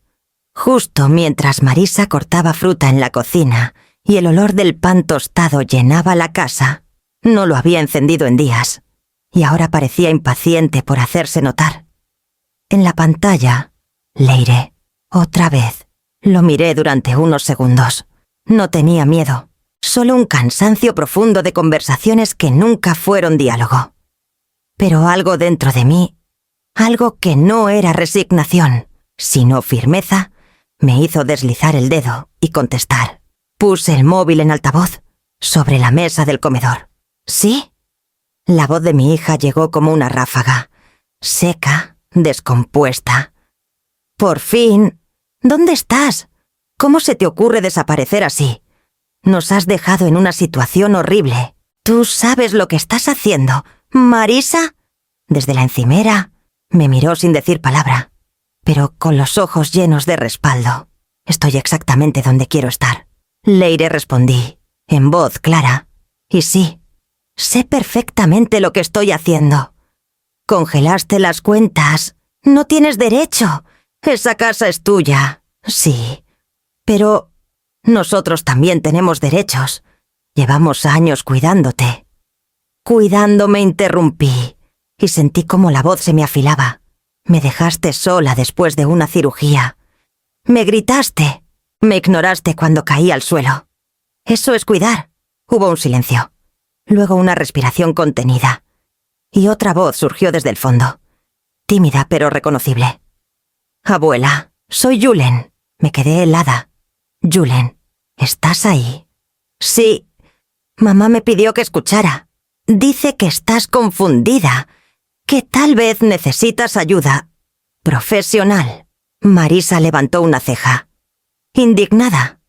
[SPEAKER 1] justo mientras Marisa cortaba fruta en la cocina y el olor del pan tostado llenaba la casa. No lo había encendido en días, y ahora parecía impaciente por hacerse notar. En la pantalla, Leire, otra vez. Lo miré durante unos segundos. No tenía miedo, solo un cansancio profundo de conversaciones que nunca fueron diálogo. Pero algo dentro de mí, algo que no era resignación, sino firmeza, me hizo deslizar el dedo y contestar. Puse el móvil en altavoz, sobre la mesa del comedor. ¿Sí? La voz de mi hija llegó como una ráfaga, seca, descompuesta. Por fin. ¿Dónde estás? ¿Cómo se te ocurre desaparecer así? Nos has dejado en una situación horrible. ¿Tú sabes lo que estás haciendo, Marisa? Desde la encimera me miró sin decir palabra, pero con los ojos llenos de respaldo. Estoy exactamente donde quiero estar. Leire, respondí, en voz clara. Y sí, sé perfectamente lo que estoy haciendo. Congelaste las cuentas. No tienes derecho. Esa casa es tuya. Sí. Pero nosotros también tenemos derechos. Llevamos años cuidándote. Cuidándome interrumpí y sentí como la voz se me afilaba. Me dejaste sola después de una cirugía. Me gritaste. Me ignoraste cuando caí al suelo. Eso es cuidar. Hubo un silencio. Luego una respiración contenida. Y otra voz surgió desde el fondo. Tímida pero reconocible. Abuela, soy Julen. Me quedé helada. Julen, ¿estás ahí? Sí. Mamá me pidió que escuchara. Dice que estás confundida, que tal vez necesitas ayuda profesional. Marisa levantó una ceja. Indignada.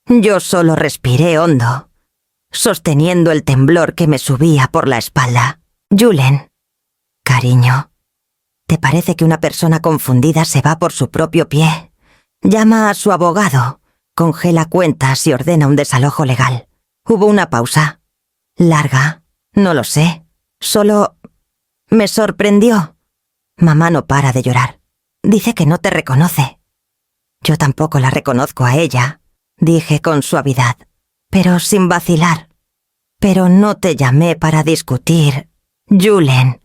[SPEAKER 1] Yo solo respiré hondo, sosteniendo el temblor que me subía por la espalda. Julen, cariño, ¿te parece que una persona confundida se va por su propio pie? Llama a su abogado, congela cuentas y ordena un desalojo legal. Hubo una pausa. Larga, no lo sé. Solo me sorprendió. Mamá no para de llorar. Dice que no te reconoce. Yo tampoco la reconozco a ella, dije con suavidad, pero sin vacilar. Pero no te llamé para discutir, Julen.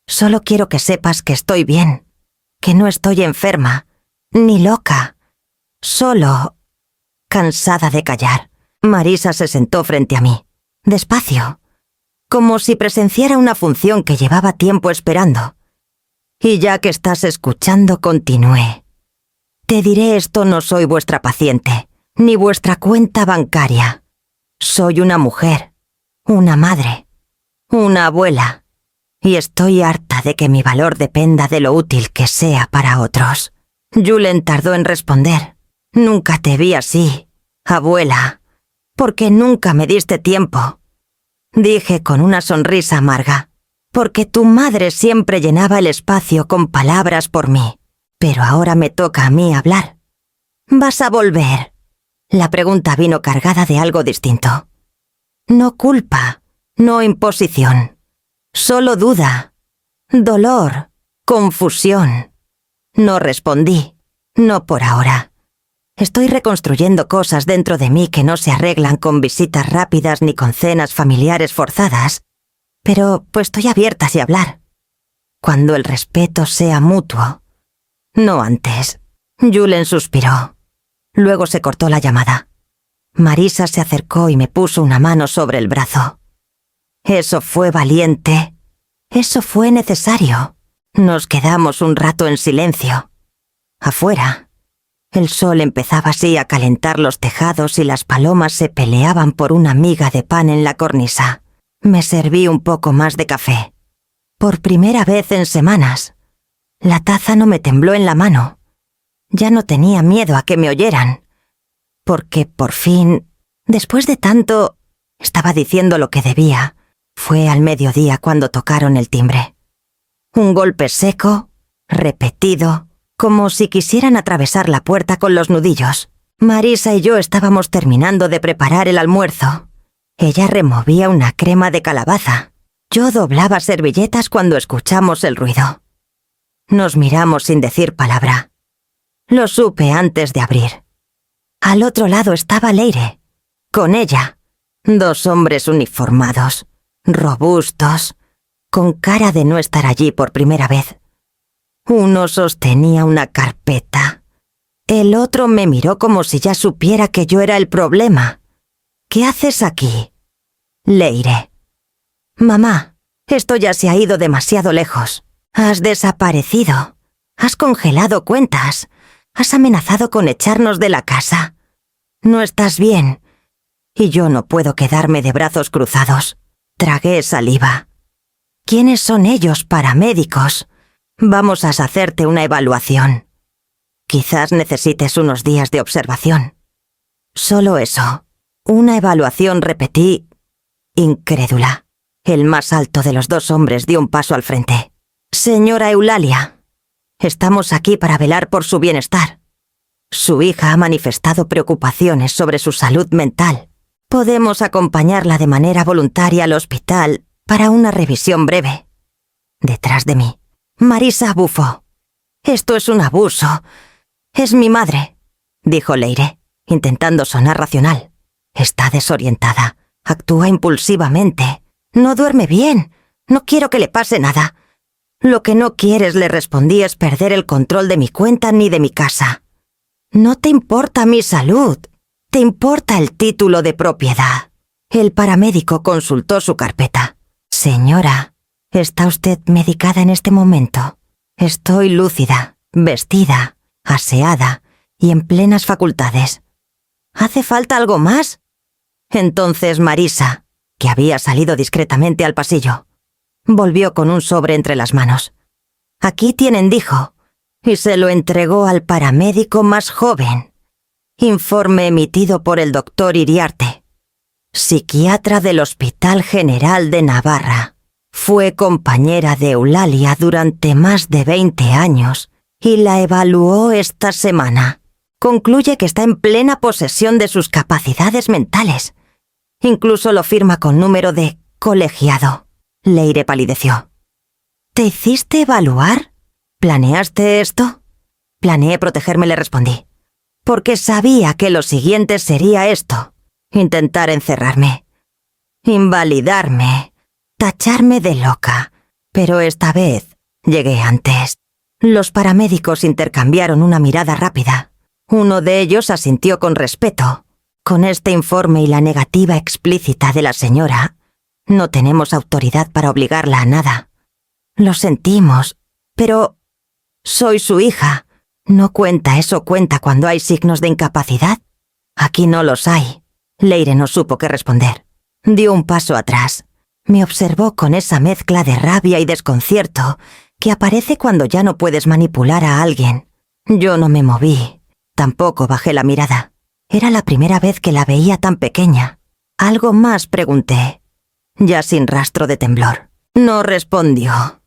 [SPEAKER 1] Solo quiero que sepas que estoy bien, que no estoy enferma, ni loca. Solo cansada de callar. Marisa se sentó frente a mí, despacio, como si presenciara una función que llevaba tiempo esperando. Y ya que estás escuchando, continué. Te diré esto: no soy vuestra paciente, ni vuestra cuenta bancaria. Soy una mujer, una madre, una abuela, y estoy harta de que mi valor dependa de lo útil que sea para otros. Julen tardó en responder. Nunca te vi así, abuela, porque nunca me diste tiempo. Dije con una sonrisa amarga, porque tu madre siempre llenaba el espacio con palabras por mí, pero ahora me toca a mí hablar. ¿Vas a volver? La pregunta vino cargada de algo distinto. No culpa, no imposición, solo duda, dolor, confusión. No respondí, no por ahora. Estoy reconstruyendo cosas dentro de mí que no se arreglan con visitas rápidas ni con cenas familiares forzadas, pero pues estoy abierta a hablar. Cuando el respeto sea mutuo. No antes. Julen suspiró. Luego se cortó la llamada. Marisa se acercó y me puso una mano sobre el brazo. Eso fue valiente. Eso fue necesario. Nos quedamos un rato en silencio. Afuera, el sol empezaba así a calentar los tejados y las palomas se peleaban por una miga de pan en la cornisa. Me serví un poco más de café. Por primera vez en semanas. La taza no me tembló en la mano. Ya no tenía miedo a que me oyeran. Porque por fin, después de tanto, estaba diciendo lo que debía. Fue al mediodía cuando tocaron el timbre. Un golpe seco, repetido, como si quisieran atravesar la puerta con los nudillos. Marisa y yo estábamos terminando de preparar el almuerzo. Ella removía una crema de calabaza. Yo doblaba servilletas cuando escuchamos el ruido. Nos miramos sin decir palabra. Lo supe antes de abrir. Al otro lado estaba Leire. Con ella, 2 hombres uniformados, robustos, con cara de no estar allí por primera vez. Uno sostenía una carpeta. El otro me miró como si ya supiera que yo era el problema. ¿Qué haces aquí? Leire. Mamá, esto ya se ha ido demasiado lejos. Has desaparecido. Has congelado cuentas. Has amenazado con echarnos de la casa. No estás bien. Y yo no puedo quedarme de brazos cruzados. Tragué saliva. ¿Quiénes son ellos, paramédicos? Vamos a hacerte una evaluación. Quizás necesites unos días de observación. Solo eso. Una evaluación, repetí, incrédula. El más alto de los 2 hombres dio un paso al frente. Señora Eulalia, estamos aquí para velar por su bienestar. Su hija ha manifestado preocupaciones sobre su salud mental. Podemos acompañarla de manera voluntaria al hospital para una revisión breve. Detrás de mí, Marisa bufó. Esto es un abuso. Es mi madre, dijo Leire, intentando sonar racional. Está desorientada, actúa impulsivamente, no duerme bien, no quiero que le pase nada. Lo que no quieres, le respondí, es perder el control de mi cuenta ni de mi casa. No te importa mi salud, te importa el título de propiedad. El paramédico consultó su carpeta. Señora, ¿está usted medicada en este momento? Estoy lúcida, vestida, aseada y en plenas facultades. ¿Hace falta algo más? Entonces Marisa, que había salido discretamente al pasillo, volvió con un sobre entre las manos. Aquí tienen, dijo, y se lo entregó al paramédico más joven. Informe emitido por el doctor Iriarte, psiquiatra del Hospital General de Navarra. Fue compañera de Eulalia durante más de 20 años y la evaluó esta semana. Concluye que está en plena posesión de sus capacidades mentales. Incluso lo firma con número de colegiado. Leire palideció. ¿Te hiciste evaluar? ¿Planeaste esto? Planeé protegerme, le respondí. Porque sabía que lo siguiente sería esto. Intentar encerrarme. Invalidarme. Tacharme de loca. Pero esta vez llegué antes. Los paramédicos intercambiaron una mirada rápida. Uno de ellos asintió con respeto. Con este informe y la negativa explícita de la señora, no tenemos autoridad para obligarla a nada. Lo sentimos, pero soy su hija. ¿No cuenta eso cuenta cuando hay signos de incapacidad? Aquí no los hay. Leire no supo qué responder. Dio un paso atrás. Me observó con esa mezcla de rabia y desconcierto que aparece cuando ya no puedes manipular a alguien. Yo no me moví. Tampoco bajé la mirada. Era la primera vez que la veía tan pequeña. ¿Algo más?, pregunté, ya sin rastro de temblor. No respondió.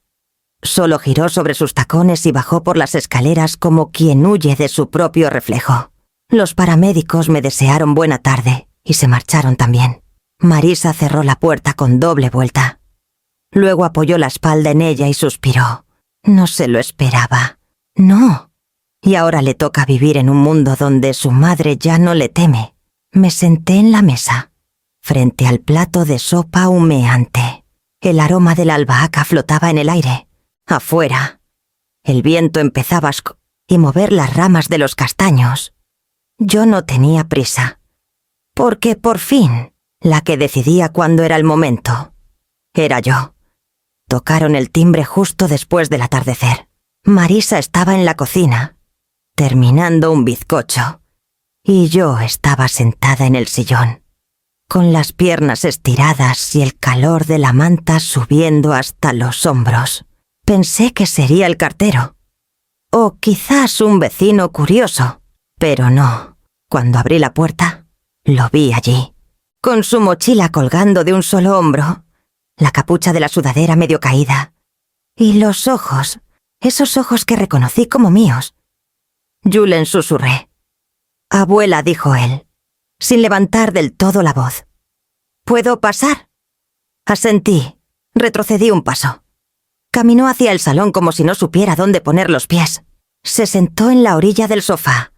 [SPEAKER 1] Solo giró sobre sus tacones y bajó por las escaleras como quien huye de su propio reflejo. Los paramédicos me desearon buena tarde y se marcharon también. Marisa cerró la puerta con doble vuelta. Luego apoyó la espalda en ella y suspiró. No se lo esperaba. No. Y ahora le toca vivir en un mundo donde su madre ya no le teme. Me senté en la mesa, frente al plato de sopa humeante. El aroma de la albahaca flotaba en el aire. Afuera, el viento empezaba a mover las ramas de los castaños. Yo no tenía prisa, porque por fin, la que decidía cuándo era el momento, era yo. Tocaron el timbre justo después del atardecer. Marisa estaba en la cocina, terminando un bizcocho, y yo estaba sentada en el sillón, con las piernas estiradas y el calor de la manta subiendo hasta los hombros. Pensé que sería el cartero, o quizás un vecino curioso, pero no. Cuando abrí la puerta, lo vi allí, con su mochila colgando de un solo hombro, la capucha de la sudadera medio caída, y los ojos, esos ojos que reconocí como míos. Julen, susurré. Abuela, dijo él, sin levantar del todo la voz. ¿Puedo pasar? Asentí, retrocedí un paso. Caminó hacia el salón como si no supiera dónde poner los pies. Se sentó en la orilla del sofá,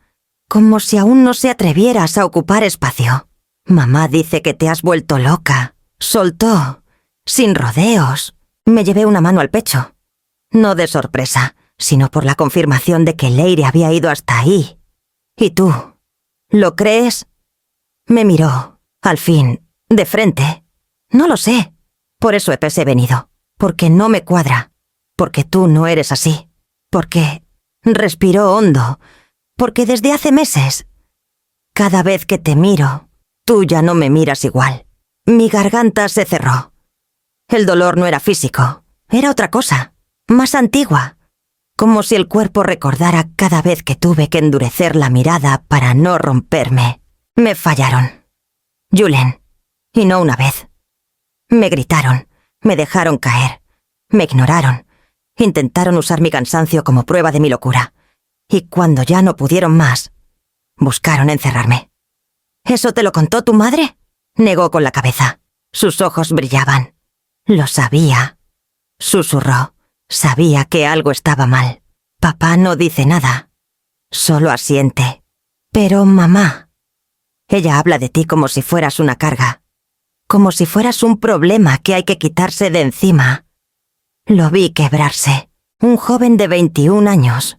[SPEAKER 1] como si aún no se atrevieras a ocupar espacio. Mamá dice que te has vuelto loca. Soltó, sin rodeos. Me llevé una mano al pecho. No de sorpresa, sino por la confirmación de que Leire había ido hasta ahí. ¿Y tú? ¿Lo crees? Me miró, al fin, de frente. No lo sé. Por eso he venido. Porque no me cuadra. Porque tú no eres así. Porque respiró hondo. Porque desde hace meses, cada vez que te miro, tú ya no me miras igual. Mi garganta se cerró. El dolor no era físico, era otra cosa, más antigua. Como si el cuerpo recordara cada vez que tuve que endurecer la mirada para no romperme. Me fallaron. Julen. Y no una vez. Me gritaron. Me dejaron caer. Me ignoraron. Intentaron usar mi cansancio como prueba de mi locura. Y cuando ya no pudieron más, buscaron encerrarme. ¿Eso te lo contó tu madre? Negó con la cabeza. Sus ojos brillaban. Lo sabía. Susurró. Sabía que algo estaba mal. Papá no dice nada. Solo asiente. Pero mamá. Ella habla de ti como si fueras una carga. Como si fueras un problema que hay que quitarse de encima. Lo vi quebrarse. Un joven de 21 años,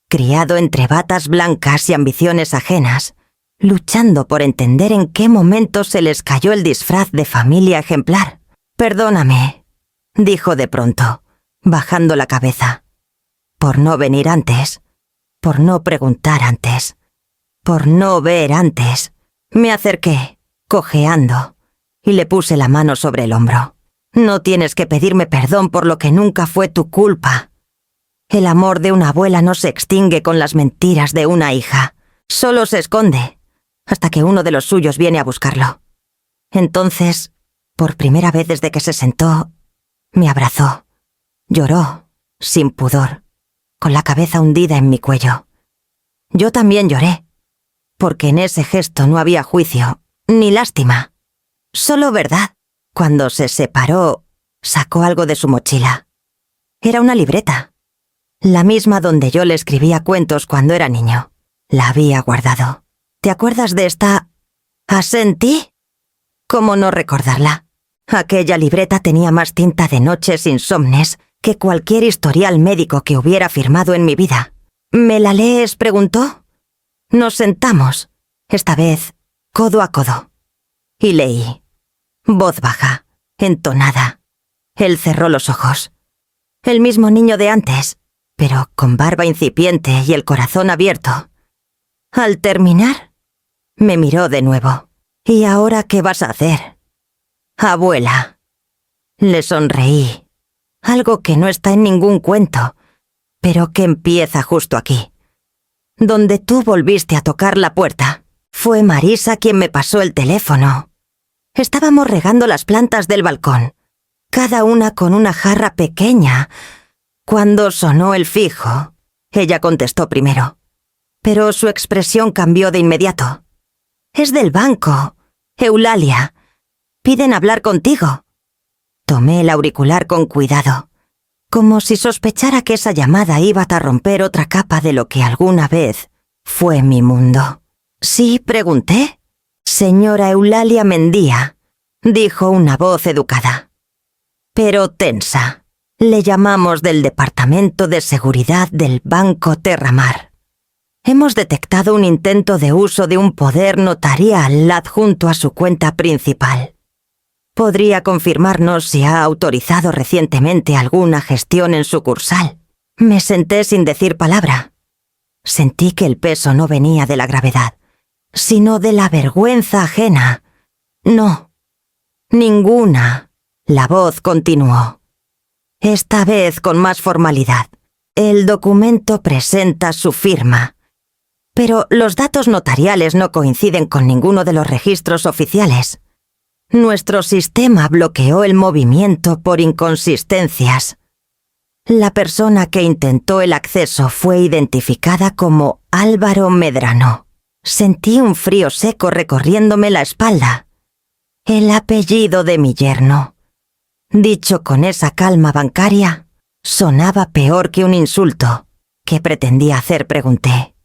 [SPEAKER 1] criado entre batas blancas y ambiciones ajenas, luchando por entender en qué momento se les cayó el disfraz de familia ejemplar. Perdóname, dijo de pronto, bajando la cabeza. Por no venir antes, por no preguntar antes, por no ver antes. Me acerqué, cojeando, y le puse la mano sobre el hombro. No tienes que pedirme perdón por lo que nunca fue tu culpa. El amor de una abuela no se extingue con las mentiras de una hija. Solo se esconde, hasta que uno de los suyos viene a buscarlo. Entonces, por primera vez desde que se sentó, me abrazó. Lloró, sin pudor, con la cabeza hundida en mi cuello. Yo también lloré, porque en ese gesto no había juicio, ni lástima. Solo verdad. Cuando se separó, sacó algo de su mochila. Era una libreta, la misma donde yo le escribía cuentos cuando era niño. La había guardado. ¿Te acuerdas de esta Asentí? ¿Cómo no recordarla? Aquella libreta tenía más tinta de noches insomnes que cualquier historial médico que hubiera firmado en mi vida. ¿Me la lees?, preguntó. Nos sentamos, esta vez codo a codo, y leí. Voz baja, entonada. Él cerró los ojos. El mismo niño de antes, pero con barba incipiente y el corazón abierto. Al terminar, me miró de nuevo. ¿Y ahora qué vas a hacer? Abuela. Le sonreí. Algo que no está en ningún cuento, pero que empieza justo aquí. Donde tú volviste a tocar la puerta. Fue Marisa quien me pasó el teléfono. Estábamos regando las plantas del balcón, cada una con una jarra pequeña. Cuando sonó el fijo, ella contestó primero, pero su expresión cambió de inmediato. Es del banco, Eulalia. Piden hablar contigo. Tomé el auricular con cuidado, como si sospechara que esa llamada iba a romper otra capa de lo que alguna vez fue mi mundo. ¿Sí?, pregunté. Señora Eulalia Mendía, dijo una voz educada, pero tensa. Le llamamos del Departamento de Seguridad del Banco Terramar. Hemos detectado un intento de uso de un poder notarial adjunto a su cuenta principal. ¿Podría confirmarnos si ha autorizado recientemente alguna gestión en sucursal? Me senté sin decir palabra. Sentí que el peso no venía de la gravedad, sino de la vergüenza ajena. No, ninguna. La voz continuó. Esta vez con más formalidad. El documento presenta su firma, pero los datos notariales no coinciden con ninguno de los registros oficiales. Nuestro sistema bloqueó el movimiento por inconsistencias. La persona que intentó el acceso fue identificada como Álvaro Medrano. Sentí un frío seco recorriéndome la espalda. El apellido de mi yerno, dicho con esa calma bancaria, sonaba peor que un insulto. ¿Qué pretendía hacer?, pregunté.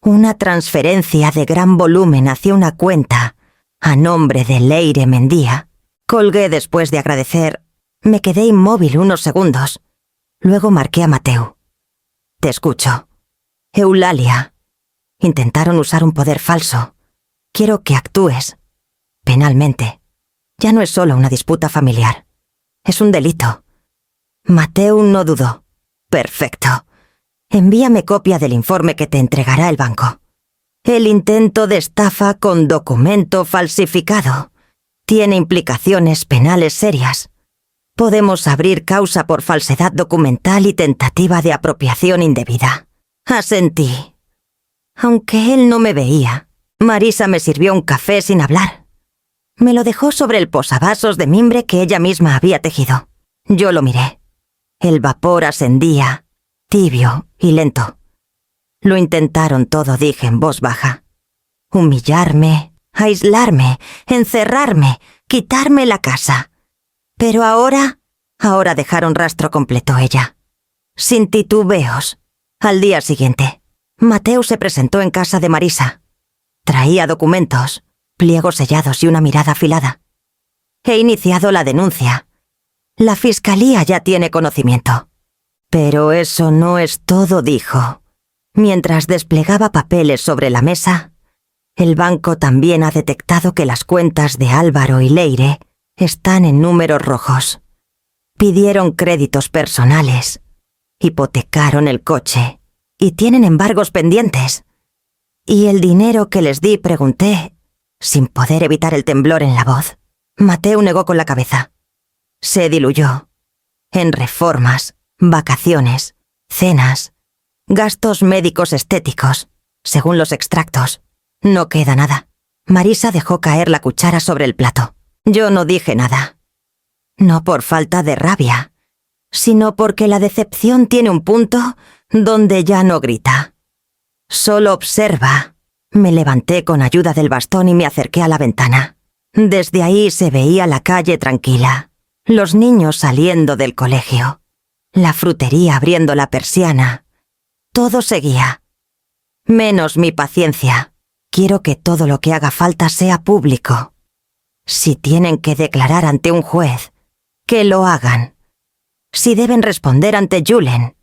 [SPEAKER 1] Una transferencia de gran volumen hacia una cuenta a nombre de Leire Mendía. Colgué después de agradecer. Me quedé inmóvil unos segundos. Luego marqué a Mateu. Te escucho. Eulalia. Intentaron usar un poder falso. Quiero que actúes. Penalmente. Ya no es solo una disputa familiar. Es un delito. Mateu no dudó. Perfecto. Envíame copia del informe que te entregará el banco. El intento de estafa con documento falsificado tiene implicaciones penales serias. Podemos abrir causa por falsedad documental y tentativa de apropiación indebida. Asentí. Aunque él no me veía, Marisa me sirvió un café sin hablar. Me lo dejó sobre el posavasos de mimbre que ella misma había tejido. Yo lo miré. El vapor ascendía, tibio y lento. Lo intentaron todo, dije en voz baja. Humillarme, aislarme, encerrarme, quitarme la casa. Pero ahora dejaron rastro completo ella. Sin titubeos. Al día siguiente, Mateu se presentó en casa de Marisa. Traía documentos, pliegos sellados y una mirada afilada. He iniciado la denuncia. La fiscalía ya tiene conocimiento. Pero eso no es todo, dijo. Mientras desplegaba papeles sobre la mesa, el banco también ha detectado que las cuentas de Álvaro y Leire están en números rojos. Pidieron créditos personales, hipotecaron el coche y tienen embargos pendientes. ¿Y el dinero que les di?, pregunté, sin poder evitar el temblor en la voz. Mateu negó con la cabeza. Se diluyó en reformas, vacaciones, cenas, gastos médicos estéticos. según los extractos. No queda nada. Marisa dejó caer la cuchara sobre el plato. Yo no dije nada. No por falta de rabia, sino porque la decepción tiene un punto donde ya no grita. Solo observa. Me levanté con ayuda del bastón y me acerqué a la ventana. Desde ahí se veía la calle tranquila, los niños saliendo del colegio, la frutería abriendo la persiana. Todo seguía. Menos mi paciencia. Quiero que todo lo que haga falta sea público. Si tienen que declarar ante un juez, que lo hagan. Si deben responder ante Julen,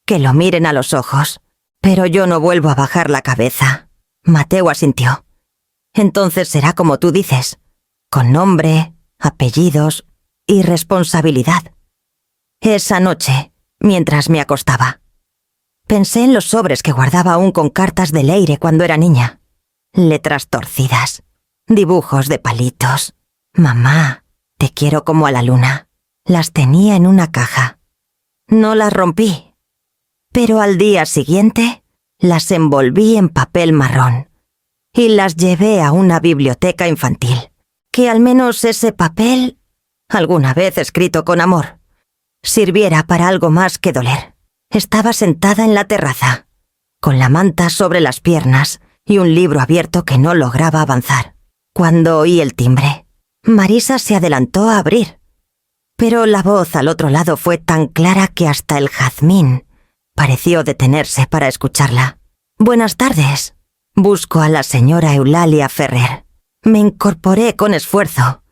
[SPEAKER 1] que lo miren a los ojos. Pero yo no vuelvo a bajar la cabeza. Mateo asintió. Entonces será como tú dices, con nombre, apellidos y responsabilidad. Esa noche, mientras me acostaba, pensé en los sobres que guardaba aún con cartas de Leire cuando era niña. Letras torcidas, dibujos de palitos. Mamá, te quiero como a la luna. Las tenía en una caja. No las rompí. Pero al día siguiente, las envolví en papel marrón y las llevé a una biblioteca infantil. Que al menos ese papel, alguna vez escrito con amor, sirviera para algo más que doler. Estaba sentada en la terraza, con la manta sobre las piernas y un libro abierto que no lograba avanzar, cuando oí el timbre. Marisa se adelantó a abrir, pero la voz al otro lado fue tan clara que hasta el jazmín pareció detenerse para escucharla. Buenas tardes. Busco a la señora Eulalia Ferrer. Me incorporé con esfuerzo,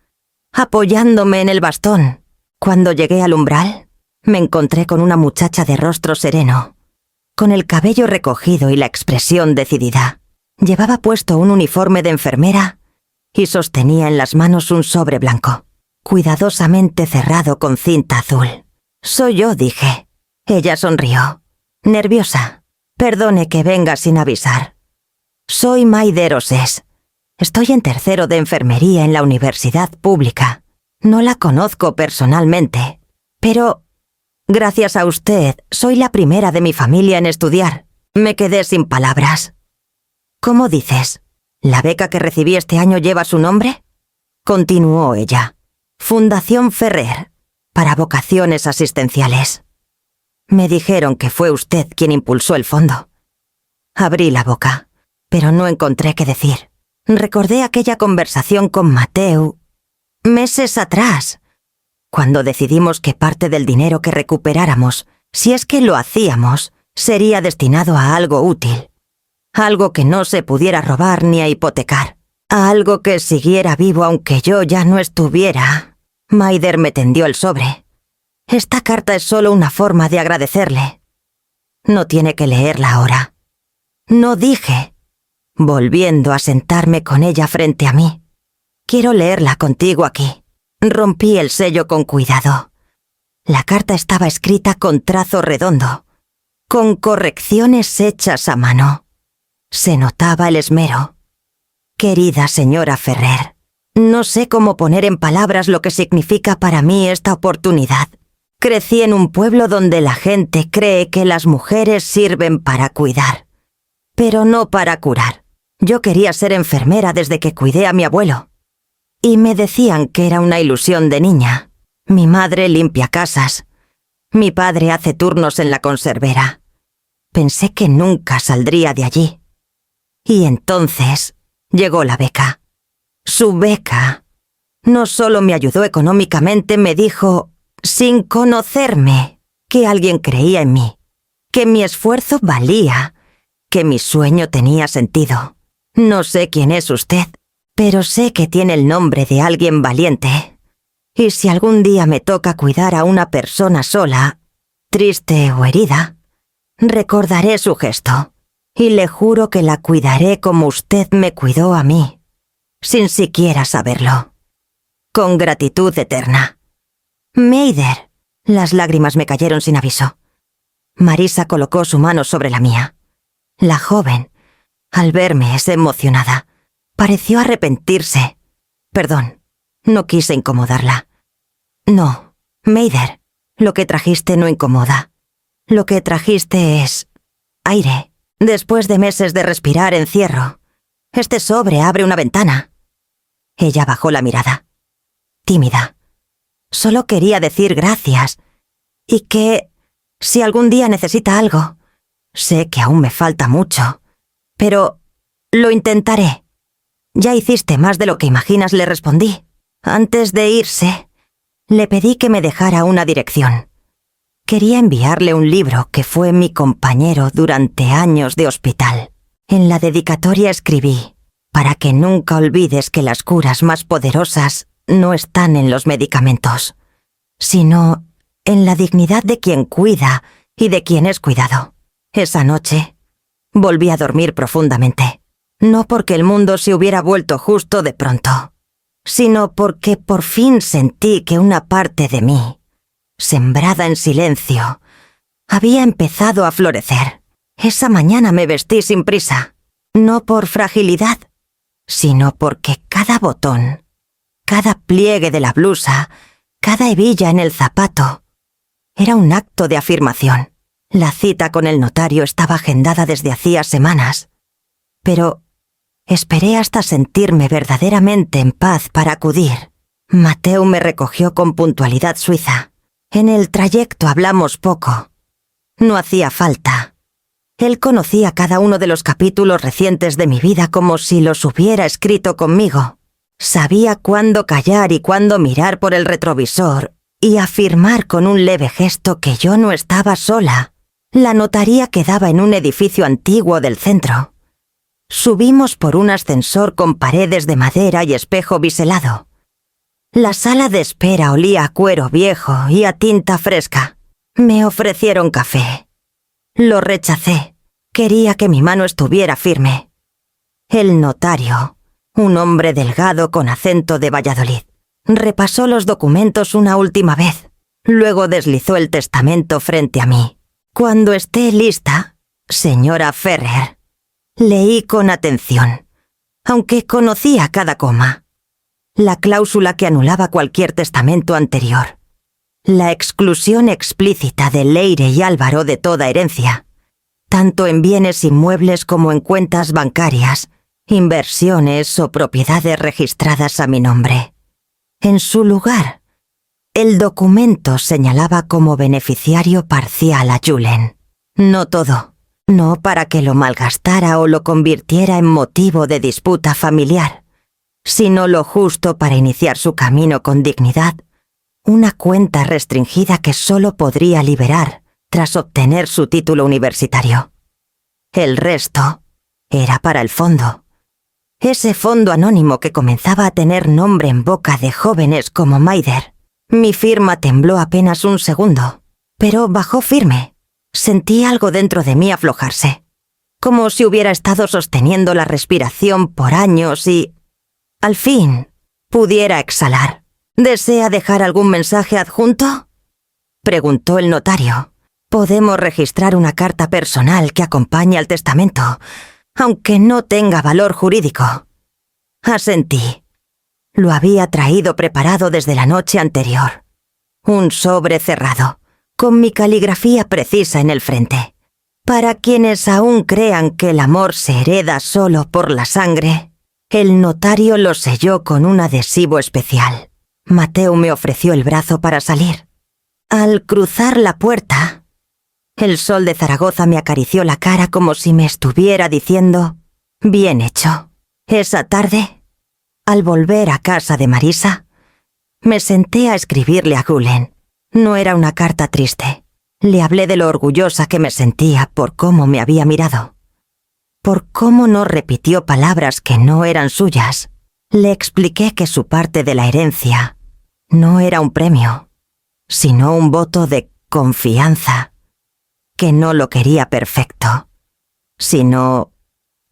[SPEAKER 1] apoyándome en el bastón. Cuando llegué al umbral, me encontré con una muchacha de rostro sereno, con el cabello recogido y la expresión decidida. Llevaba puesto un uniforme de enfermera y sostenía en las manos un sobre blanco, cuidadosamente cerrado con cinta azul. Soy yo, dije. Ella sonrió, nerviosa. Perdone que venga sin avisar. Soy Maider Osés. Estoy en tercero de enfermería en la universidad pública. No la conozco personalmente, pero gracias a usted soy la primera de mi familia en estudiar. Me quedé sin palabras. ¿Cómo dices? ¿La beca que recibí este año lleva su nombre? Continuó ella. Fundación Ferrer, para vocaciones asistenciales. Me dijeron que fue usted quien impulsó el fondo. Abrí la boca, pero no encontré qué decir. Recordé aquella conversación con Mateu meses atrás, cuando decidimos que parte del dinero que recuperáramos, si es que lo hacíamos, sería destinado a algo útil. Algo que no se pudiera robar ni a hipotecar. A algo que siguiera vivo aunque yo ya no estuviera. Maider me tendió el sobre. Esta carta es solo una forma de agradecerle. No tiene que leerla ahora. No dije, volviendo a sentarme con ella frente a mí. Quiero leerla contigo aquí. Rompí el sello con cuidado. La carta estaba escrita con trazo redondo, con correcciones hechas a mano. Se notaba el esmero. Querida señora Ferrer, no sé cómo poner en palabras lo que significa para mí esta oportunidad. Crecí en un pueblo donde la gente cree que las mujeres sirven para cuidar, pero no para curar. Yo quería ser enfermera desde que cuidé a mi abuelo. Y me decían que era una ilusión de niña. Mi madre limpia casas. Mi padre hace turnos en la conservera. Pensé que nunca saldría de allí. Y entonces llegó la beca. Su beca. No solo me ayudó económicamente, me dijo, sin conocerme, que alguien creía en mí, que mi esfuerzo valía, que mi sueño tenía sentido. No sé quién es usted, pero sé que tiene el nombre de alguien valiente. Y si algún día me toca cuidar a una persona sola, triste o herida, recordaré su gesto, y le juro que la cuidaré como usted me cuidó a mí, sin siquiera saberlo. Con gratitud eterna. Maider. Las lágrimas me cayeron sin aviso. Marisa colocó su mano sobre la mía. La joven, al verme, es emocionada. Pareció arrepentirse. Perdón, no quise incomodarla. No, Maider, lo que trajiste no incomoda. Lo que trajiste es aire. Después de meses de respirar encierro, este sobre abre una ventana. Ella bajó la mirada, tímida. Solo quería decir gracias y que, si algún día necesita algo, sé que aún me falta mucho, pero lo intentaré. Ya hiciste más de lo que imaginas, le respondí. Antes de irse, le pedí que me dejara una dirección. Quería enviarle un libro que fue mi compañero durante años de hospital. En la dedicatoria escribí: para que nunca olvides que las curas más poderosas no están en los medicamentos, sino en la dignidad de quien cuida y de quien es cuidado. Esa noche, volví a dormir profundamente. No porque el mundo se hubiera vuelto justo de pronto, sino porque por fin sentí que una parte de mí, sembrada en silencio, había empezado a florecer. Esa mañana me vestí sin prisa, no por fragilidad, sino porque cada botón, cada pliegue de la blusa, cada hebilla en el zapato, era un acto de afirmación. La cita con el notario estaba agendada desde hacía semanas, pero esperé hasta sentirme verdaderamente en paz para acudir. Mateu me recogió con puntualidad suiza. En el trayecto hablamos poco. No hacía falta. Él conocía cada uno de los capítulos recientes de mi vida como si los hubiera escrito conmigo. Sabía cuándo callar y cuándo mirar por el retrovisor y afirmar con un leve gesto que yo no estaba sola. La notaría quedaba en un edificio antiguo del centro. Subimos por un ascensor con paredes de madera y espejo biselado. La sala de espera olía a cuero viejo y a tinta fresca. Me ofrecieron café. Lo rechacé. Quería que mi mano estuviera firme. El notario, un hombre delgado con acento de Valladolid, repasó los documentos una última vez. Luego deslizó el testamento frente a mí. Cuando esté lista, señora Ferrer. Leí con atención, aunque conocía cada coma. La cláusula que anulaba cualquier testamento anterior. La exclusión explícita de Leire y Álvaro de toda herencia, tanto en bienes inmuebles como en cuentas bancarias, inversiones o propiedades registradas a mi nombre. En su lugar, el documento señalaba como beneficiario parcial a Julen. No todo. No para que lo malgastara o lo convirtiera en motivo de disputa familiar, sino lo justo para iniciar su camino con dignidad, una cuenta restringida que solo podría liberar tras obtener su título universitario. El resto era para el fondo. Ese fondo anónimo que comenzaba a tener nombre en boca de jóvenes como Maider. Mi firma tembló apenas un segundo, pero bajó firme. Sentí algo dentro de mí aflojarse, como si hubiera estado sosteniendo la respiración por años y, al fin, pudiera exhalar. ¿Desea dejar algún mensaje adjunto?, preguntó el notario. Podemos registrar una carta personal que acompañe al testamento, aunque no tenga valor jurídico. Asentí. Lo había traído preparado desde la noche anterior. Un sobre cerrado, con mi caligrafía precisa en el frente. Para quienes aún crean que el amor se hereda solo por la sangre, el notario lo selló con un adhesivo especial. Mateu me ofreció el brazo para salir. Al cruzar la puerta, el sol de Zaragoza me acarició la cara como si me estuviera diciendo: bien hecho. Esa tarde, al volver a casa de Marisa, me senté a escribirle a Julen. No era una carta triste. Le hablé de lo orgullosa que me sentía por cómo me había mirado, por cómo no repitió palabras que no eran suyas. Le expliqué que su parte de la herencia no era un premio, sino un voto de confianza, que no lo quería perfecto, sino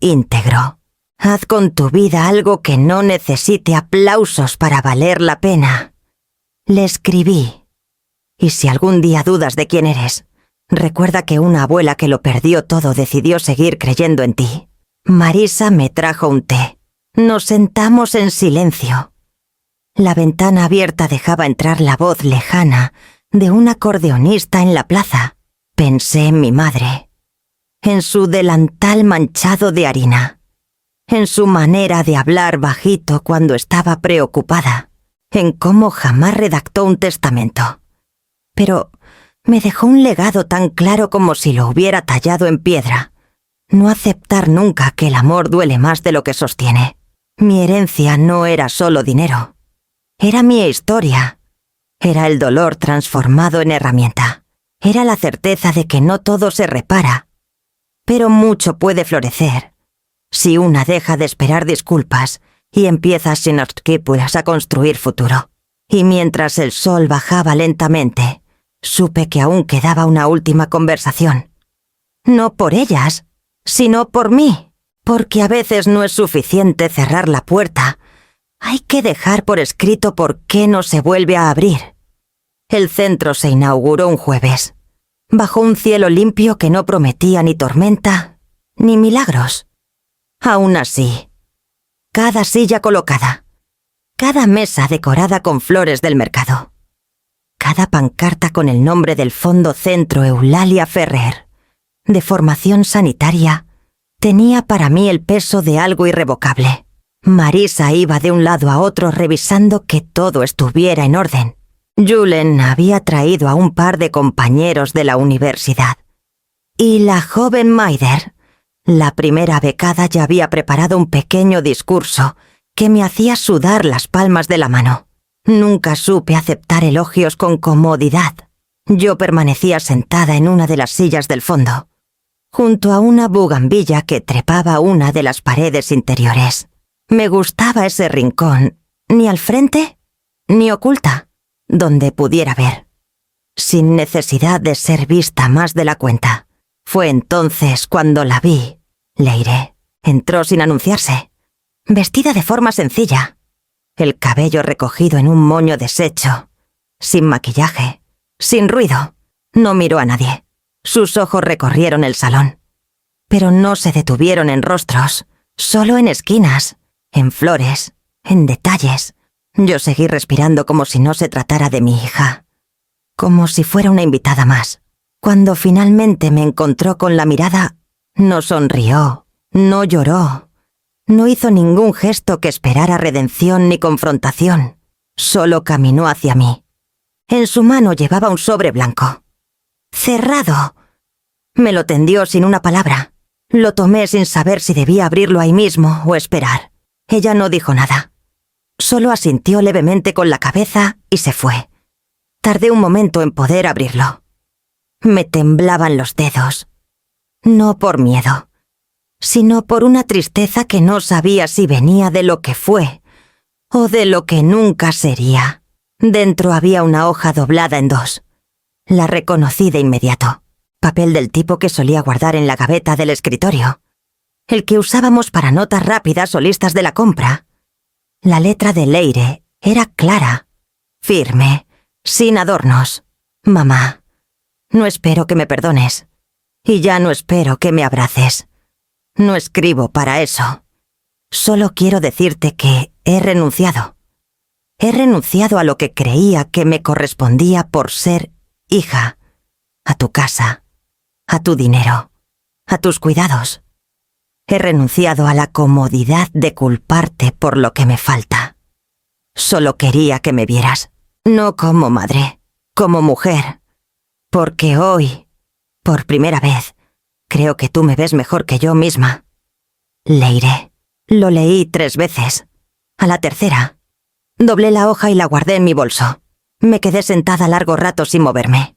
[SPEAKER 1] íntegro. Haz con tu vida algo que no necesite aplausos para valer la pena. Le escribí. Y si algún día dudas de quién eres, recuerda que una abuela que lo perdió todo decidió seguir creyendo en ti. Marisa me trajo un té. Nos sentamos en silencio. La ventana abierta dejaba entrar la voz lejana de un acordeonista en la plaza. Pensé en mi madre. en su delantal manchado de harina, en su manera de hablar bajito cuando estaba preocupada, en cómo jamás redactó un testamento. Pero me dejó un legado tan claro como si lo hubiera tallado en piedra. No aceptar nunca que el amor duele más de lo que sostiene. Mi herencia no era solo dinero. Era mi historia. Era el dolor transformado en herramienta. Era la certeza de que no todo se repara, pero mucho puede florecer si una deja de esperar disculpas y empieza sin escrúpulos a construir futuro. Y mientras el sol bajaba lentamente, supe que aún quedaba una última conversación. No por ellas, sino por mí, porque a veces no es suficiente cerrar la puerta. Hay que dejar por escrito por qué no se vuelve a abrir. El centro se inauguró un jueves, bajo un cielo limpio que no prometía ni tormenta ni milagros. Aún así, cada silla colocada, cada mesa decorada con flores del mercado, cada pancarta con el nombre del Fondo Centro Eulalia Ferrer, de formación sanitaria, tenía para mí el peso de algo irrevocable. Marisa iba de un lado a otro revisando que todo estuviera en orden. Julen había traído a un par de compañeros de la universidad. Y la joven Maider, la primera becada, ya había preparado un pequeño discurso que me hacía sudar las palmas de la mano. Nunca supe aceptar elogios con comodidad. Yo permanecía sentada en una de las sillas del fondo, junto a una bugambilla que trepaba una de las paredes interiores. Me gustaba ese rincón, ni al frente, ni oculta, donde pudiera ver, sin necesidad de ser vista más de la cuenta. Fue entonces cuando la vi. Leire entró sin anunciarse, vestida de forma sencilla, el cabello recogido en un moño deshecho, sin maquillaje, sin ruido. No miró a nadie. Sus ojos recorrieron el salón, pero no se detuvieron en rostros, solo en esquinas, en flores, en detalles. Yo seguí respirando como si no se tratara de mi hija, como si fuera una invitada más. Cuando finalmente me encontró con la mirada, no sonrió, no lloró, no hizo ningún gesto que esperara redención ni confrontación. Solo caminó hacia mí. En su mano llevaba un sobre blanco, cerrado. Me lo tendió sin una palabra. Lo tomé sin saber si debía abrirlo ahí mismo o esperar. Ella no dijo nada. Solo asintió levemente con la cabeza y se fue. Tardé un momento en poder abrirlo. Me temblaban los dedos. No por miedo, sino por una tristeza que no sabía si venía de lo que fue o de lo que nunca sería. Dentro había una hoja doblada en dos. La reconocí de inmediato. Papel del tipo que solía guardar en la gaveta del escritorio, el que usábamos para notas rápidas o listas de la compra. La letra de Leire era clara, firme, sin adornos. Mamá, no espero que me perdones, y ya no espero que me abraces. No escribo para eso. Solo quiero decirte que he renunciado. He renunciado a lo que creía que me correspondía por ser hija, a tu casa, a tu dinero, a tus cuidados. He renunciado a la comodidad de culparte por lo que me falta. Solo quería que me vieras, no como madre, como mujer, porque hoy, por primera vez, creo que tú me ves mejor que yo misma. Leire. Lo leí 3 veces. A la tercera, doblé la hoja y la guardé en mi bolso. Me quedé sentada largo rato sin moverme.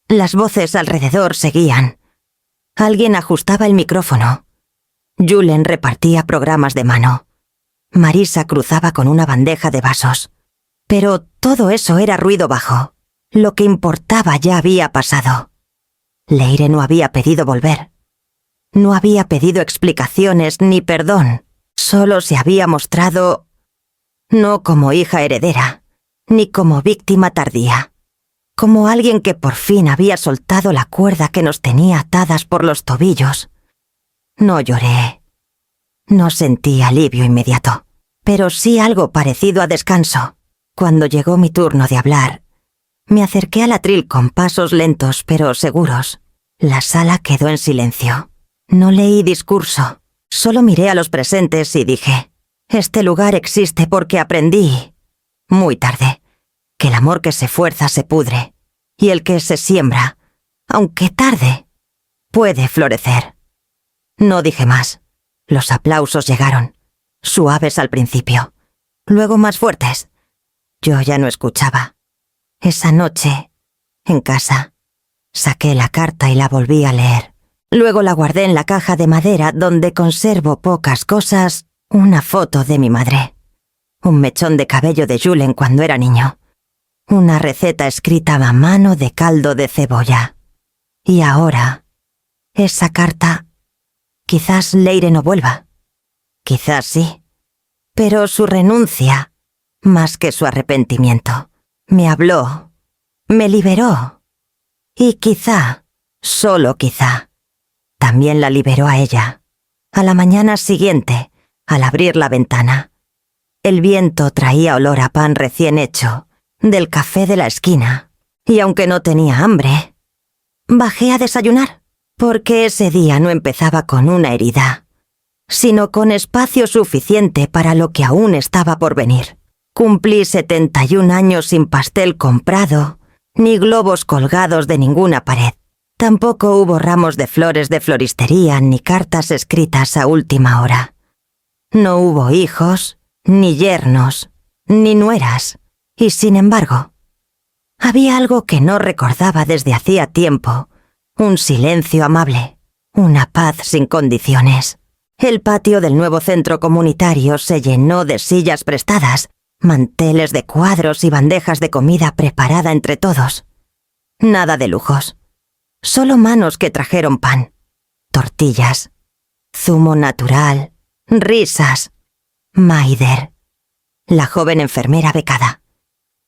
[SPEAKER 1] Las voces alrededor seguían. Alguien ajustaba el micrófono. Julen repartía programas de mano. Marisa cruzaba con una bandeja de vasos. Pero todo eso era ruido bajo. Lo que importaba ya había pasado. Leire no había pedido volver. No había pedido explicaciones ni perdón. Solo se había mostrado no como hija heredera, ni como víctima tardía. Como alguien que por fin había soltado la cuerda que nos tenía atadas por los tobillos. No lloré. No sentí alivio inmediato, pero sí algo parecido a descanso. Cuando llegó mi turno de hablar, me acerqué al atril con pasos lentos pero seguros. La sala quedó en silencio. No leí discurso, solo miré a los presentes y dije, este lugar existe porque aprendí, muy tarde, que el amor que se fuerza se pudre, y el que se siembra, aunque tarde, puede florecer. No dije más. Los aplausos llegaron, suaves al principio, luego más fuertes. Yo ya no escuchaba. Esa noche, en casa, saqué la carta y la volví a leer. Luego la guardé en la caja de madera donde conservo pocas cosas, una foto de mi madre, un mechón de cabello de Julen cuando era niño, una receta escrita a mano de caldo de cebolla. Y ahora, esa carta, quizás Leire no vuelva, quizás sí, pero su renuncia, más que su arrepentimiento, me habló, me liberó, y quizá, solo quizá, también la liberó a ella. A la mañana siguiente, al abrir la ventana, el viento traía olor a pan recién hecho, del café de la esquina, y aunque no tenía hambre, bajé a desayunar, porque ese día no empezaba con una herida, sino con espacio suficiente para lo que aún estaba por venir. Cumplí 71 años sin pastel comprado, ni globos colgados de ninguna pared. Tampoco hubo ramos de flores de floristería ni cartas escritas a última hora. No hubo hijos, ni yernos, ni nueras, y sin embargo, había algo que no recordaba desde hacía tiempo, un silencio amable, una paz sin condiciones. El patio del nuevo centro comunitario se llenó de sillas prestadas, manteles de cuadros y bandejas de comida preparada entre todos. Nada de lujos. Solo manos que trajeron pan, tortillas, zumo natural, risas. Maider, la joven enfermera becada,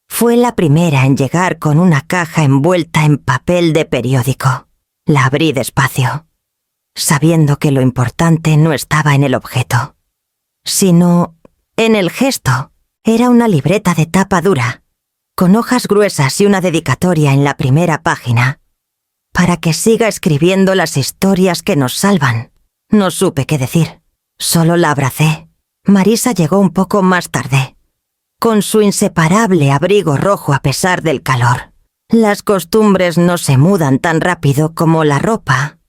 [SPEAKER 1] fue la primera en llegar con una caja envuelta en papel de periódico. La abrí despacio, sabiendo que lo importante no estaba en el objeto, sino en el gesto. Era una libreta de tapa dura, con hojas gruesas y una dedicatoria en la primera página, para que siga escribiendo las historias que nos salvan. No supe qué decir, solo la abracé. Marisa llegó un poco más tarde, con su inseparable abrigo rojo a pesar del calor. Las costumbres no se mudan tan rápido como la ropa,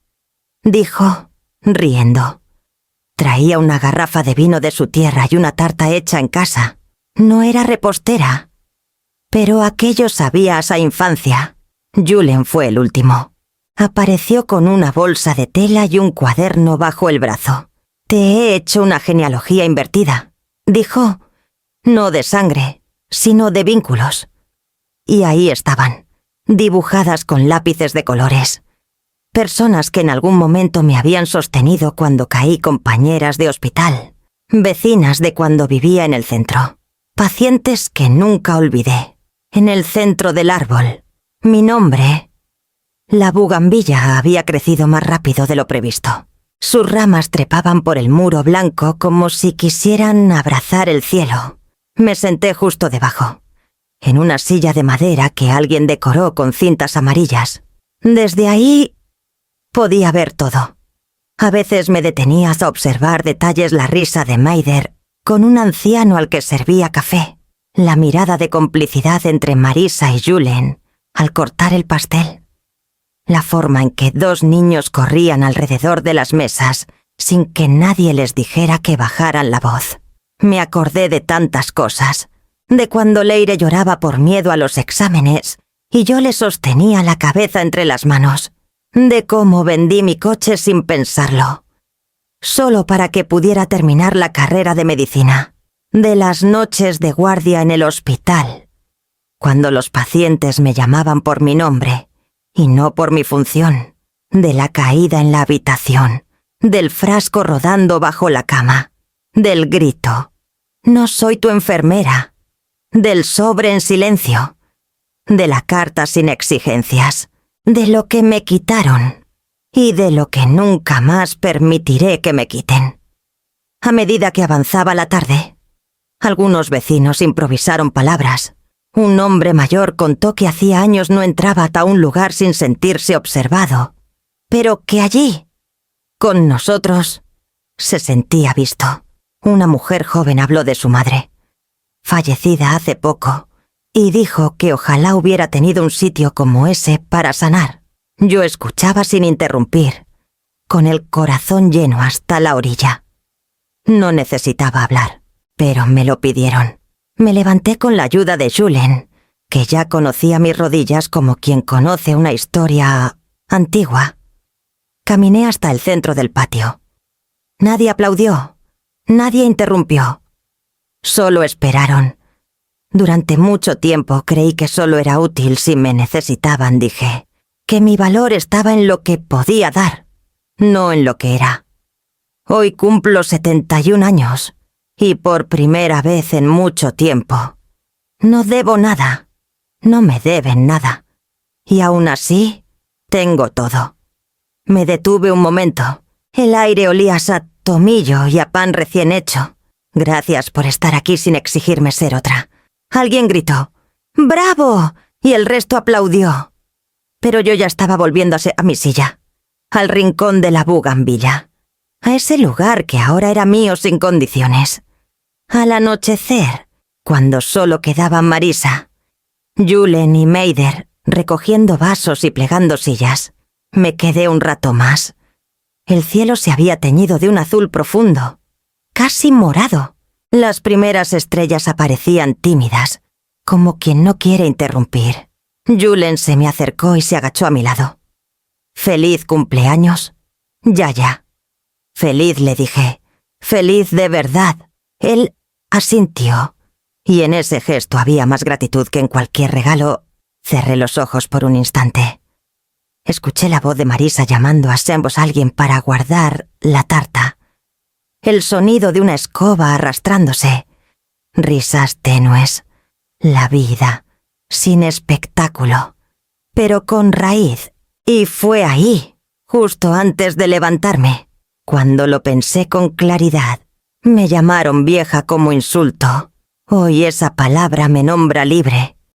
[SPEAKER 1] dijo, riendo. Traía una garrafa de vino de su tierra y una tarta hecha en casa. No era repostera, pero aquello sabía a esa infancia. Julen fue el último. Apareció con una bolsa de tela y un cuaderno bajo el brazo. Te he hecho una genealogía invertida, dijo, no de sangre, sino de vínculos. Y ahí estaban, dibujadas con lápices de colores. Personas que en algún momento me habían sostenido cuando caí, compañeras de hospital, vecinas de cuando vivía en el centro, pacientes que nunca olvidé. En el centro del árbol, mi nombre. La bugambilla había crecido más rápido de lo previsto. Sus ramas trepaban por el muro blanco como si quisieran abrazar el cielo. Me senté justo debajo, en una silla de madera que alguien decoró con cintas amarillas. Desde ahí podía ver todo. A veces me detenía a observar detalles, la risa de Maider con un anciano al que servía café, la mirada de complicidad entre Marisa y Julen al cortar el pastel, la forma en que dos niños corrían alrededor de las mesas sin que nadie les dijera que bajaran la voz. Me acordé de tantas cosas, de cuando Leire lloraba por miedo a los exámenes y yo le sostenía la cabeza entre las manos, de cómo vendí mi coche sin pensarlo, solo para que pudiera terminar la carrera de medicina, de las noches de guardia en el hospital, cuando los pacientes me llamaban por mi nombre y no por mi función, de la caída en la habitación, del frasco rodando bajo la cama, del grito, no soy tu enfermera, del sobre en silencio, de la carta sin exigencias, de lo que me quitaron y de lo que nunca más permitiré que me quiten. A medida que avanzaba la tarde, algunos vecinos improvisaron palabras. Un hombre mayor contó que hacía años no entraba a un lugar sin sentirse observado, pero que allí, Con nosotros. Se sentía visto. Una mujer joven habló de su madre, fallecida hace poco, y dijo que ojalá hubiera tenido un sitio como ese para sanar. Yo escuchaba sin interrumpir, con el corazón lleno hasta la orilla. No necesitaba hablar, pero me lo pidieron. Me levanté con la ayuda de Julen, que ya conocía mis rodillas como quien conoce una historia antigua. Caminé hasta el centro del patio. Nadie aplaudió, nadie interrumpió. Solo esperaron. Durante mucho tiempo creí que solo era útil si me necesitaban, dije, que mi valor estaba en lo que podía dar, no en lo que era. Hoy cumplo 71 años, y por primera vez en mucho tiempo. No debo nada, no me deben nada, y aún así tengo todo. Me detuve un momento. El aire olía a tomillo y a pan recién hecho. Gracias por estar aquí sin exigirme ser otra. Alguien gritó, ¡bravo!, y el resto aplaudió. Pero yo ya estaba volviéndose a mi silla, al rincón de la bugambilla, a ese lugar que ahora era mío sin condiciones. Al anochecer, cuando solo quedaban Marisa, Julen y Meider recogiendo vasos y plegando sillas, me quedé un rato más. El cielo se había teñido de un azul profundo, casi morado. Las primeras estrellas aparecían tímidas, como quien no quiere interrumpir. Julen se me acercó y se agachó a mi lado. «Feliz cumpleaños, Yaya». «Feliz», le dije. «Feliz de verdad». Él asintió, y en ese gesto había más gratitud que en cualquier regalo. Cerré los ojos por un instante. Escuché la voz de Marisa llamando a ambos alguien para guardar la tarta. El sonido de una escoba arrastrándose. Risas tenues. La vida, sin espectáculo, pero con raíz. Y fue ahí, justo antes de levantarme, cuando lo pensé con claridad. Me llamaron vieja como insulto. Hoy esa palabra me nombra libre.